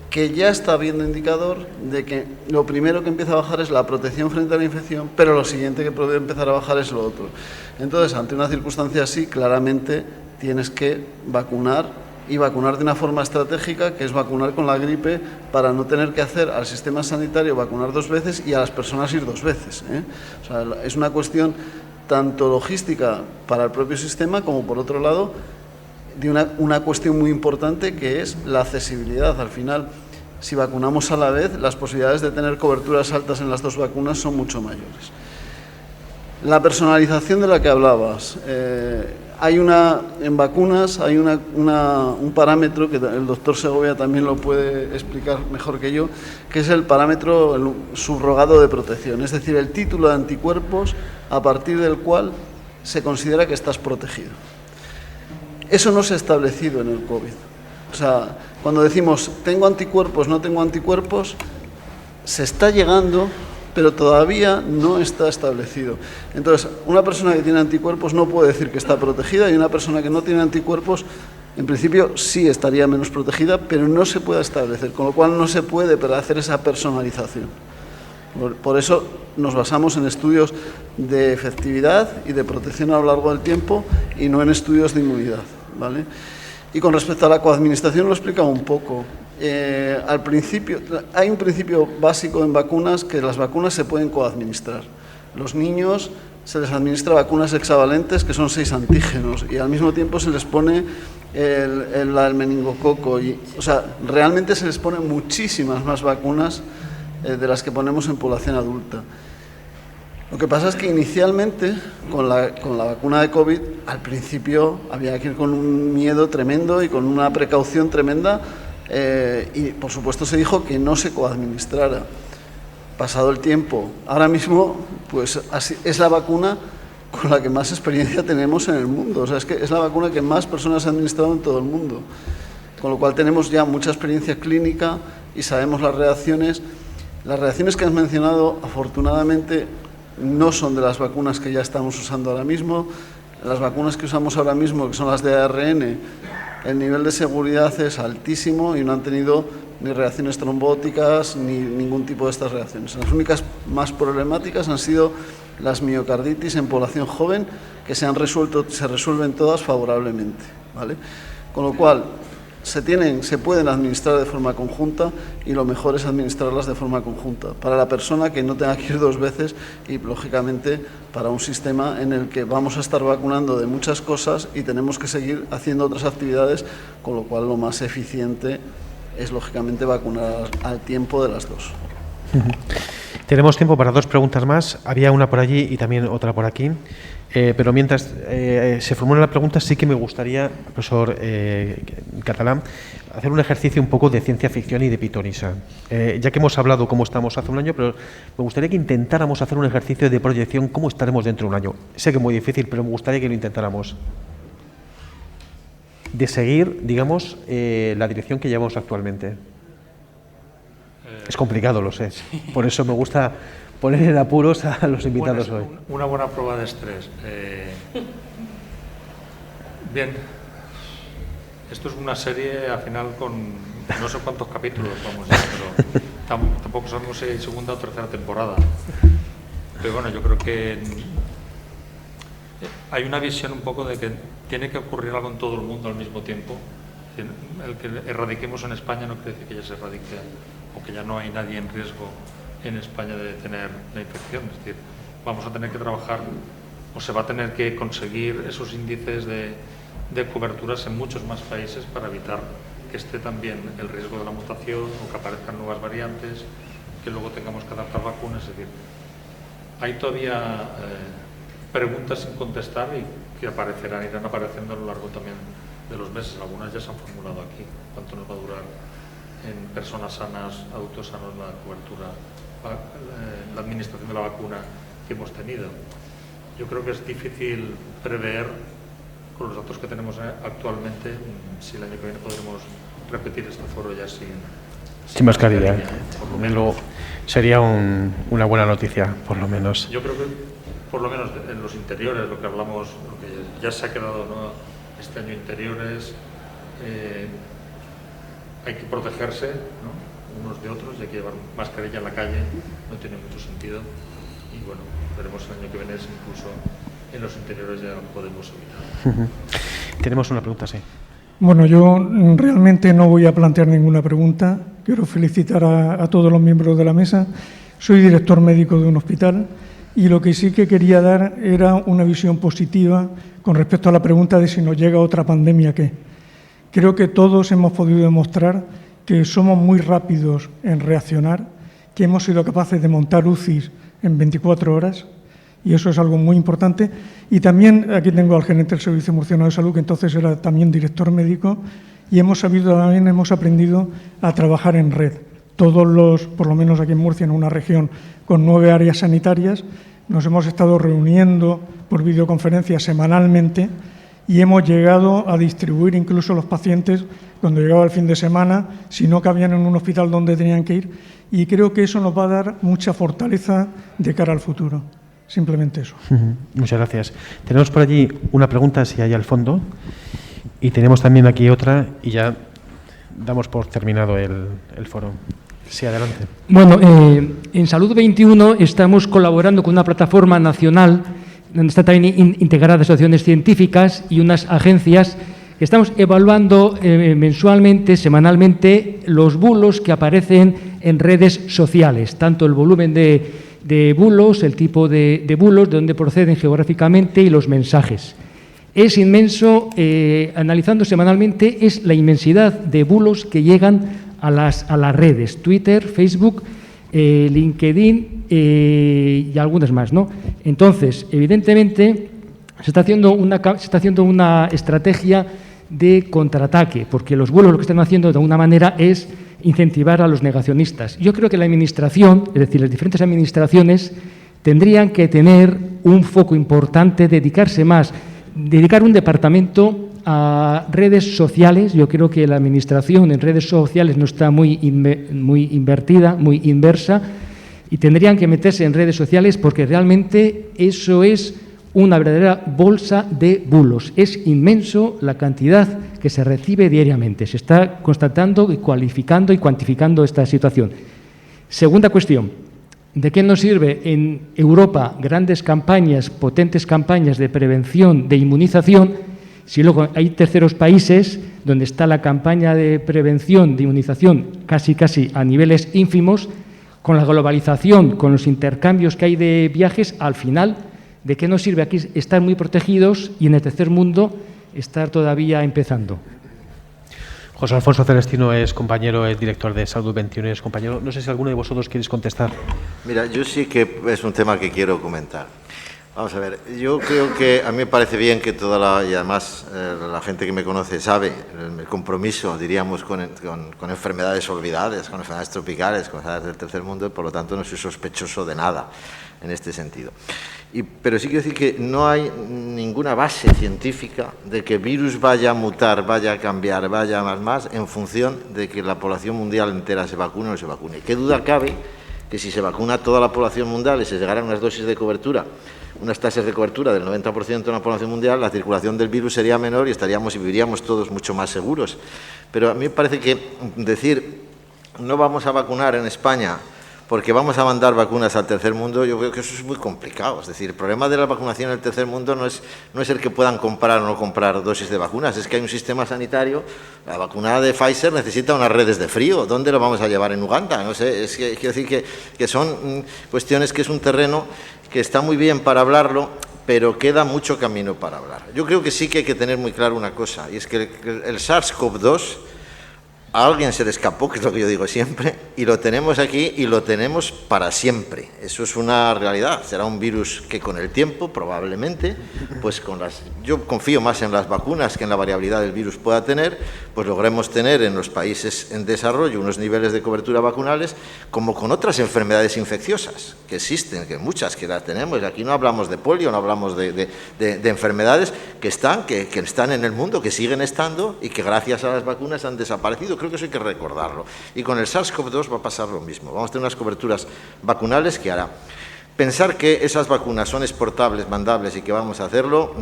que ya está habiendo indicador de que lo primero que empieza a bajar es la protección frente a la infección, pero lo siguiente que puede empezar a bajar es lo otro. Entonces, ante una circunstancia así, claramente tienes que vacunar, y vacunar de una forma estratégica, que es vacunar con la gripe, para no tener que hacer al sistema sanitario vacunar 2 veces y a las personas ir 2 veces, ¿eh? O sea, es una cuestión tanto logística para el propio sistema como, por otro lado, de una cuestión muy importante, que es la accesibilidad. Al final, si vacunamos a la vez, las posibilidades de tener coberturas altas en las 2 vacunas son mucho mayores. La personalización de la que hablabas. En vacunas hay un parámetro que el doctor Segovia también lo puede explicar mejor que yo, que es el parámetro subrogado de protección, es decir, el título de anticuerpos a partir del cual se considera que estás protegido. Eso no se ha establecido en el COVID. O sea, cuando decimos tengo anticuerpos, no tengo anticuerpos, se está llegando, pero todavía no está establecido. Entonces, una persona que tiene anticuerpos no puede decir que está protegida y una persona que no tiene anticuerpos, en principio sí estaría menos protegida, pero no se puede establecer, con lo cual no se puede hacer esa personalización. Por eso nos basamos en estudios de efectividad y de protección a lo largo del tiempo y no en estudios de inmunidad, ¿vale? Y con respecto a la coadministración lo he explicado un poco. Al principio, hay un principio básico en vacunas, que las vacunas se pueden coadministrar. Los niños se les administra vacunas hexavalentes, que son 6 antígenos, y al mismo tiempo se les pone el meningococo. O sea, realmente se les ponen muchísimas más vacunas de las que ponemos en población adulta. Lo que pasa es que inicialmente, con la vacuna de COVID, al principio había que ir con un miedo tremendo y con una precaución tremenda, y por supuesto se dijo que no se coadministrara. Pasado el tiempo, ahora mismo pues es la vacuna con la que más experiencia tenemos en el mundo. O sea, es que es la vacuna que más personas han administrado en todo el mundo, con lo cual tenemos ya mucha experiencia clínica y sabemos las reacciones. Las reacciones que has mencionado, afortunadamente, no son de las vacunas que ya estamos usando ahora mismo. Las vacunas que usamos ahora mismo, que son las de ARN, el nivel de seguridad es altísimo y no han tenido ni reacciones trombóticas ni ningún tipo de estas reacciones. Las únicas más problemáticas han sido las miocarditis en población joven, que se resuelven todas favorablemente, ¿vale? Con lo cual, se pueden administrar de forma conjunta y lo mejor es administrarlas de forma conjunta para la persona, que no tenga que ir 2 veces, y lógicamente para un sistema en el que vamos a estar vacunando de muchas cosas y tenemos que seguir haciendo otras actividades, con lo cual lo más eficiente es lógicamente vacunar al tiempo de las 2. Tenemos tiempo para 2 preguntas más. Había una por allí y también otra por aquí. Pero mientras se formulan las preguntas, sí que me gustaría, profesor Catalán, hacer un ejercicio un poco de ciencia ficción y de pitonisa. Ya que hemos hablado cómo estamos hace un año, pero me gustaría que intentáramos hacer un ejercicio de proyección, cómo estaremos dentro de un año. Sé que es muy difícil, pero me gustaría que lo intentáramos. De seguir, digamos, la dirección que llevamos actualmente. Es complicado, lo sé. Por eso me gusta poner en apuros a los invitados hoy. Una buena prueba de estrés. Bien, esto es una serie al final con no sé cuántos capítulos, vamos, pero tampoco sabemos si hay segunda o tercera temporada. Pero bueno, yo creo que hay una visión un poco de que tiene que ocurrir algo en todo el mundo al mismo tiempo. El que erradiquemos en España no quiere decir que ya se erradique o que ya no hay nadie en riesgo en España de tener la infección. Es decir, vamos a tener que trabajar o se va a tener que conseguir esos índices de coberturas en muchos más países para evitar que esté también el riesgo de la mutación o que aparezcan nuevas variantes, que luego tengamos que adaptar vacunas. Es decir, hay todavía preguntas sin contestar y que irán apareciendo a lo largo también de los meses. Algunas ya se han formulado aquí. ¿Cuánto nos va a durar en personas sanas, adultos sanos, la cobertura, la administración de la vacuna que hemos tenido? Yo creo que es difícil prever, con los datos que tenemos actualmente, si el año que viene podremos repetir este foro ya sin mascarilla. Por lo menos sería una buena noticia, por lo menos. Yo creo que, por lo menos en los interiores, lo que hablamos, lo que ya se ha quedado, ¿no?, este año, interiores, hay que protegerse, ¿no?, unos de otros, y hay que llevar mascarilla en la calle, no tiene mucho sentido, y bueno, veremos el año que viene si incluso en los interiores ya lo podemos evitar. Tenemos una pregunta, sí. Bueno, yo realmente no voy a plantear ninguna pregunta. Quiero felicitar a todos los miembros de la mesa. Soy director médico de un hospital y lo que sí que quería dar era una visión positiva con respecto a la pregunta de si nos llega otra pandemia, ¿qué? Creo que todos hemos podido demostrar que somos muy rápidos en reaccionar, que hemos sido capaces de montar UCIs en 24 horas, y eso es algo muy importante. Y también aquí tengo al gerente del Servicio Murciano de Salud, que entonces era también director médico, y hemos aprendido a trabajar en red. Todos los, por lo menos aquí en Murcia, en una región con 9 áreas sanitarias, nos hemos estado reuniendo por videoconferencia semanalmente y hemos llegado a distribuir incluso los pacientes cuando llegaba el fin de semana, si no cabían en un hospital donde tenían que ir, y creo que eso nos va a dar mucha fortaleza de cara al futuro. Simplemente eso. Muchas gracias. Tenemos por allí una pregunta, si hay al fondo, y tenemos también aquí otra, y ya damos por terminado el foro. Sí, adelante. Bueno, en Salud 21 estamos colaborando con una plataforma nacional donde están también integradas asociaciones científicas y unas agencias. Estamos evaluando mensualmente, semanalmente, los bulos que aparecen en redes sociales, tanto el volumen de bulos, el tipo de bulos, de dónde proceden geográficamente y los mensajes. Es inmenso, analizando semanalmente, es la inmensidad de bulos que llegan a las redes, Twitter, Facebook, LinkedIn y algunas más, ¿no? Entonces, evidentemente, se está haciendo una estrategia de contraataque, porque los bulos lo que están haciendo de alguna manera es incentivar a los negacionistas. Yo creo que la Administración, es decir, las diferentes administraciones, tendrían que tener un foco importante, dedicar un departamento a redes sociales. Yo creo que la Administración en redes sociales no está muy invertida, muy inversa, y tendrían que meterse en redes sociales porque realmente eso es una verdadera bolsa de bulos. Es inmenso la cantidad que se recibe diariamente. Se está constatando y cualificando y cuantificando esta situación. Segunda cuestión. ¿De qué nos sirve en Europa grandes campañas, potentes campañas de prevención, de inmunización, si luego hay terceros países donde está la campaña de prevención, de inmunización, casi a niveles ínfimos, con la globalización, con los intercambios que hay de viajes, al final, ¿de qué nos sirve aquí estar muy protegidos y en el tercer mundo estar todavía empezando? José Alfonso Celestino es compañero, es director de Salud 21, es compañero. No sé si alguno de vosotros queréis contestar. Mira, yo sí que es un tema que quiero comentar. Vamos a ver, yo creo que a mí me parece bien que y además la gente que me conoce sabe el compromiso, diríamos, con enfermedades olvidadas, con enfermedades tropicales, con enfermedades del tercer mundo, y por lo tanto no soy sospechoso de nada en este sentido. Pero sí quiero decir que no hay ninguna base científica de que el virus vaya a mutar, vaya a cambiar, vaya más en función de que la población mundial entera se vacune o no se vacune. ¿Qué duda cabe que si se vacuna toda la población mundial y se llegaran unas dosis de cobertura, unas tasas de cobertura del 90% de la población mundial, la circulación del virus sería menor y viviríamos todos mucho más seguros? Pero a mí me parece que decir no vamos a vacunar en España porque vamos a mandar vacunas al tercer mundo, yo creo que eso es muy complicado. Es decir, el problema de la vacunación en el tercer mundo no es el que puedan comprar o no comprar dosis de vacunas, es que hay un sistema sanitario. La vacuna de Pfizer necesita unas redes de frío. ¿Dónde lo vamos a llevar? ¿En Uganda? No sé, es que quiero decir que son cuestiones que es un terreno que está muy bien para hablarlo, pero queda mucho camino para hablar. Yo creo que sí que hay que tener muy claro una cosa, y es que el SARS-CoV-2 a alguien se le escapó, que es lo que yo digo siempre, y lo tenemos aquí y lo tenemos para siempre. Eso es una realidad. Será un virus que con el tiempo, probablemente, pues yo confío más en las vacunas que en la variabilidad del virus pueda tener, pues logremos tener en los países en desarrollo unos niveles de cobertura vacunales como con otras enfermedades infecciosas que existen, que muchas que las tenemos. Aquí no hablamos de polio, no hablamos de enfermedades que están en el mundo, que siguen estando y que gracias a las vacunas han desaparecido. Creo que eso hay que recordarlo. Y con el SARS-CoV-2 va a pasar lo mismo. Vamos a tener unas coberturas vacunales que hará. Pensar que esas vacunas son exportables, mandables y que vamos a hacerlo,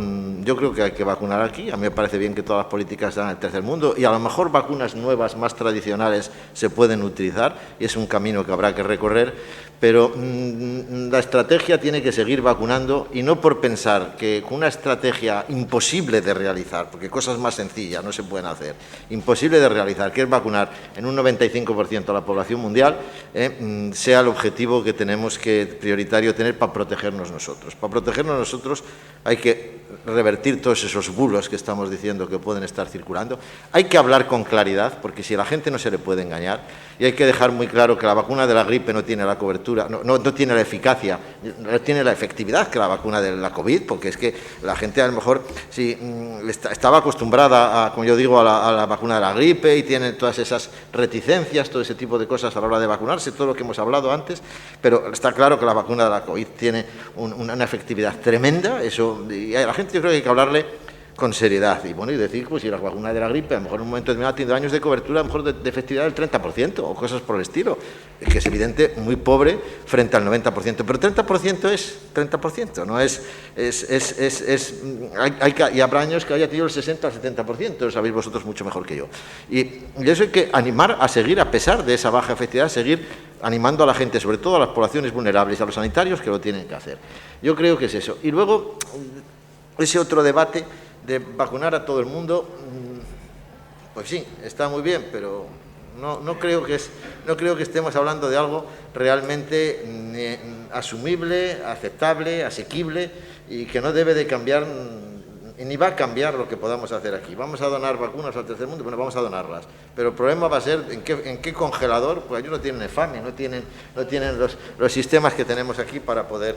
yo creo que hay que vacunar aquí. A mí me parece bien que todas las políticas sean en el tercer mundo y a lo mejor vacunas nuevas, más tradicionales, se pueden utilizar y es un camino que habrá que recorrer, pero la estrategia tiene que seguir vacunando y no por pensar que con una estrategia imposible de realizar, porque cosas más sencillas no se pueden hacer, imposible de realizar, que es vacunar en un 95% a la población mundial, sea el objetivo que tenemos que prioritario tener para protegernos nosotros. Para protegernos nosotros hay que revertir todos esos bulos que estamos diciendo que pueden estar circulando. Hay que hablar con claridad, porque si a la gente no se le puede engañar, y hay que dejar muy claro que la vacuna de la gripe no tiene la cobertura, no tiene la eficacia, no tiene la efectividad que la vacuna de la COVID, porque es que la gente a lo mejor si estaba acostumbrada a, como yo digo, a la vacuna de la gripe y tiene todas esas reticencias, todo ese tipo de cosas a la hora de vacunarse, todo lo que hemos hablado antes, pero está claro que la vacuna de la COVID tiene una efectividad tremenda, eso, y a la gente yo creo que hay que hablarle con seriedad y bueno, y decir, pues si la vacuna de la gripe a lo mejor en un momento determinado tiene años de cobertura, a lo mejor de efectividad del 30% o cosas por el estilo, que es evidente muy pobre frente al 90%, pero 30% es 30%, no y habrá años que haya tenido el 60 al 70%, lo sabéis vosotros mucho mejor que yo. Y eso hay que animar a seguir, a pesar de esa baja efectividad, seguir animando a la gente, sobre todo a las poblaciones vulnerables y a los sanitarios que lo tienen que hacer. Yo creo que es eso. Y luego, ese otro debate de vacunar a todo el mundo, pues sí, está muy bien, pero no creo que estemos hablando de algo realmente asumible, aceptable, asequible y que no debe de cambiar, ni va a cambiar lo que podamos hacer aquí. Vamos a donar vacunas al tercer mundo, bueno, vamos a donarlas, pero el problema va a ser en qué congelador, pues ellos no tienen EFAMI, no tienen los sistemas que tenemos aquí para poder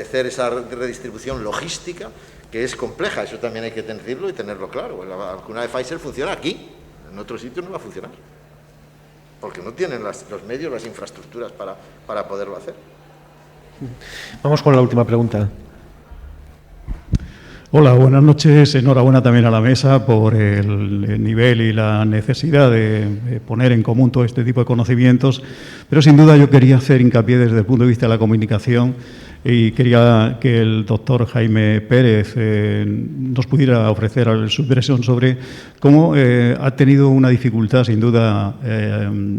hacer esa redistribución logística, que es compleja, eso también hay que decirlo y tenerlo claro. La vacuna de Pfizer funciona aquí, en otros sitios no va a funcionar, porque no tienen los medios, las infraestructuras para poderlo hacer. Vamos con la última pregunta. Hola, buenas noches. Enhorabuena también a la mesa por el nivel y la necesidad de poner en común todo este tipo de conocimientos, pero sin duda yo quería hacer hincapié desde el punto de vista de la comunicación y quería que el doctor Jaime Pérez nos pudiera ofrecer su impresión sobre cómo ha tenido una dificultad sin duda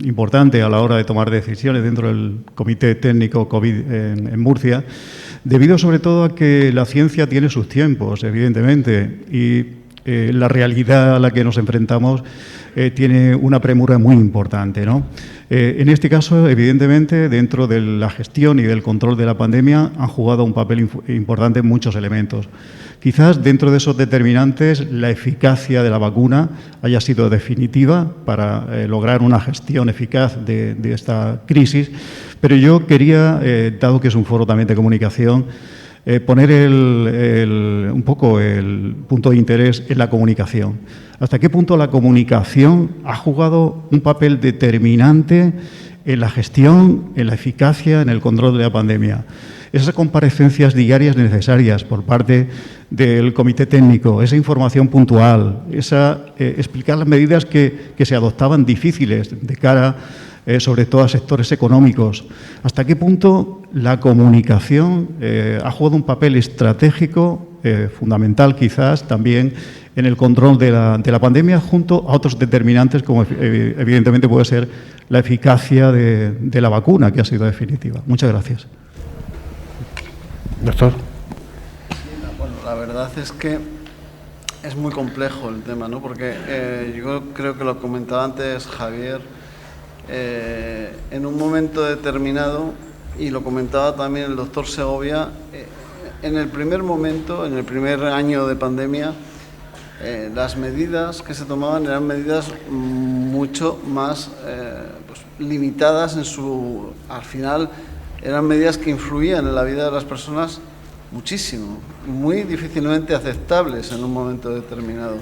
importante a la hora de tomar decisiones dentro del Comité Técnico COVID en Murcia, debido sobre todo a que la ciencia tiene sus tiempos, evidentemente, y la realidad a la que nos enfrentamos tiene una premura muy importante, ¿no? En este caso, evidentemente, dentro de la gestión y del control de la pandemia han jugado un papel importante muchos elementos. Quizás dentro de esos determinantes la eficacia de la vacuna haya sido definitiva para lograr una gestión eficaz de esta crisis, pero yo quería, dado que es un foro también de comunicación, poner un poco el punto de interés en la comunicación. ¿Hasta qué punto la comunicación ha jugado un papel determinante en la gestión, en la eficacia, en el control de la pandemia? Esas comparecencias diarias necesarias por parte del Comité Técnico, esa información puntual, explicar las medidas que se adoptaban difíciles de cara sobre todo a sectores económicos. ¿Hasta qué punto la comunicación ha jugado un papel estratégico, fundamental quizás también en el control de la pandemia, junto a otros determinantes como evidentemente puede ser la eficacia de la vacuna, que ha sido definitiva? Muchas gracias. Doctor. Bueno, la verdad es que es muy complejo el tema, ¿no? Porque yo creo que lo comentaba antes Javier, en un momento determinado, y lo comentaba también el doctor Segovia, en el primer momento, en el primer año de pandemia, las medidas que se tomaban eran medidas mucho más limitadas al final eran medidas que influían en la vida de las personas muchísimo, muy difícilmente aceptables en un momento determinado,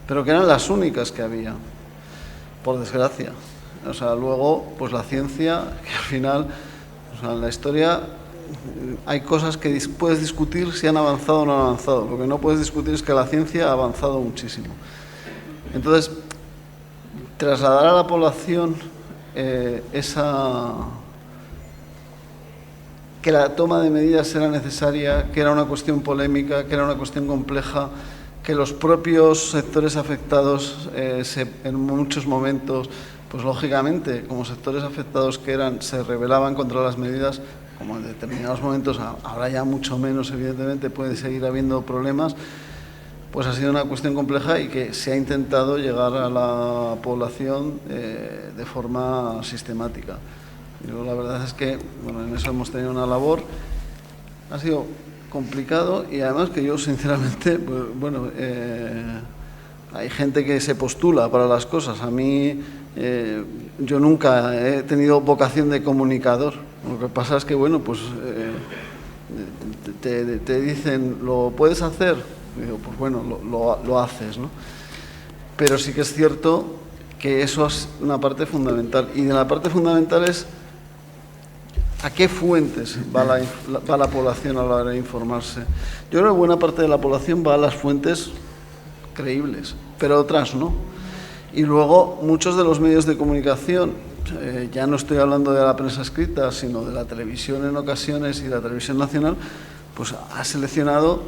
pero que eran las únicas que había, por desgracia. O sea, luego, pues la ciencia, que al final, en la historia hay cosas que puedes discutir si han avanzado o no han avanzado. Lo que no puedes discutir es que la ciencia ha avanzado muchísimo. Entonces, trasladar a la población que la toma de medidas era necesaria, que era una cuestión polémica, que era una cuestión compleja, que los propios sectores afectados en muchos momentos, pues lógicamente, como sectores afectados que eran, se rebelaban contra las medidas, como en determinados momentos, ahora ya mucho menos, evidentemente, puede seguir habiendo problemas, pues ha sido una cuestión compleja y que se ha intentado llegar a la población de forma sistemática. Yo la verdad es que, bueno, en eso hemos tenido una labor. Ha sido complicado y además que yo sinceramente, pues, bueno, hay gente que se postula para las cosas. A mí, yo nunca he tenido vocación de comunicador. Lo que pasa es que, bueno, pues te dicen, ¿lo puedes hacer? Y digo, pues bueno, lo haces, ¿no? Pero sí que es cierto que eso es una parte fundamental. Y de la parte fundamental es ¿a qué fuentes va la población a la hora de informarse? Yo creo que buena parte de la población va a las fuentes creíbles, pero otras no. Y luego muchos de los medios de comunicación, ya no estoy hablando de la prensa escrita, sino de la televisión en ocasiones y la televisión nacional, pues ha seleccionado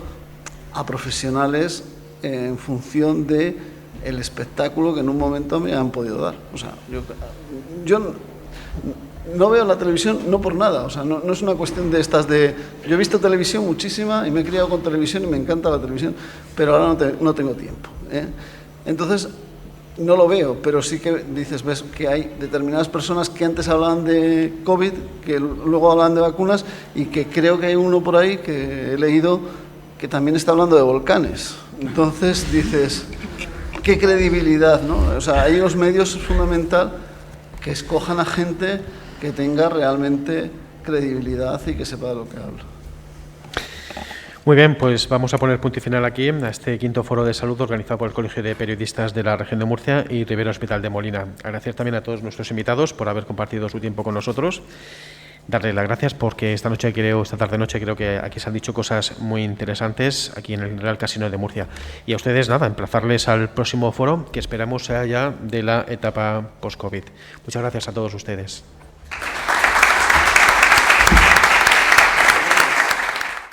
a profesionales en función de el espectáculo que en un momento me han podido dar. O sea, yo no veo la televisión no por nada, o sea, no es una cuestión de estas de... Yo he visto televisión muchísima y me he criado con televisión y me encanta la televisión, pero ahora no tengo tiempo, ¿eh? Entonces, no lo veo, pero sí que dices, ves que hay determinadas personas que antes hablaban de COVID, que luego hablaban de vacunas y que creo que hay uno por ahí que he leído que también está hablando de volcanes. Entonces dices, qué credibilidad, ¿no? O sea, ahí los medios es fundamental que escojan a gente que tenga realmente credibilidad y que sepa de lo que habla. Muy bien, pues vamos a poner punto y final aquí a este quinto foro de salud organizado por el Colegio de Periodistas de la Región de Murcia y Rivera Hospital de Molina. Agradecer también a todos nuestros invitados por haber compartido su tiempo con nosotros. Darle las gracias porque esta tarde-noche creo que aquí se han dicho cosas muy interesantes aquí en el Real Casino de Murcia. Y a ustedes, nada, emplazarles al próximo foro que esperamos sea ya de la etapa post-COVID. Muchas gracias a todos ustedes.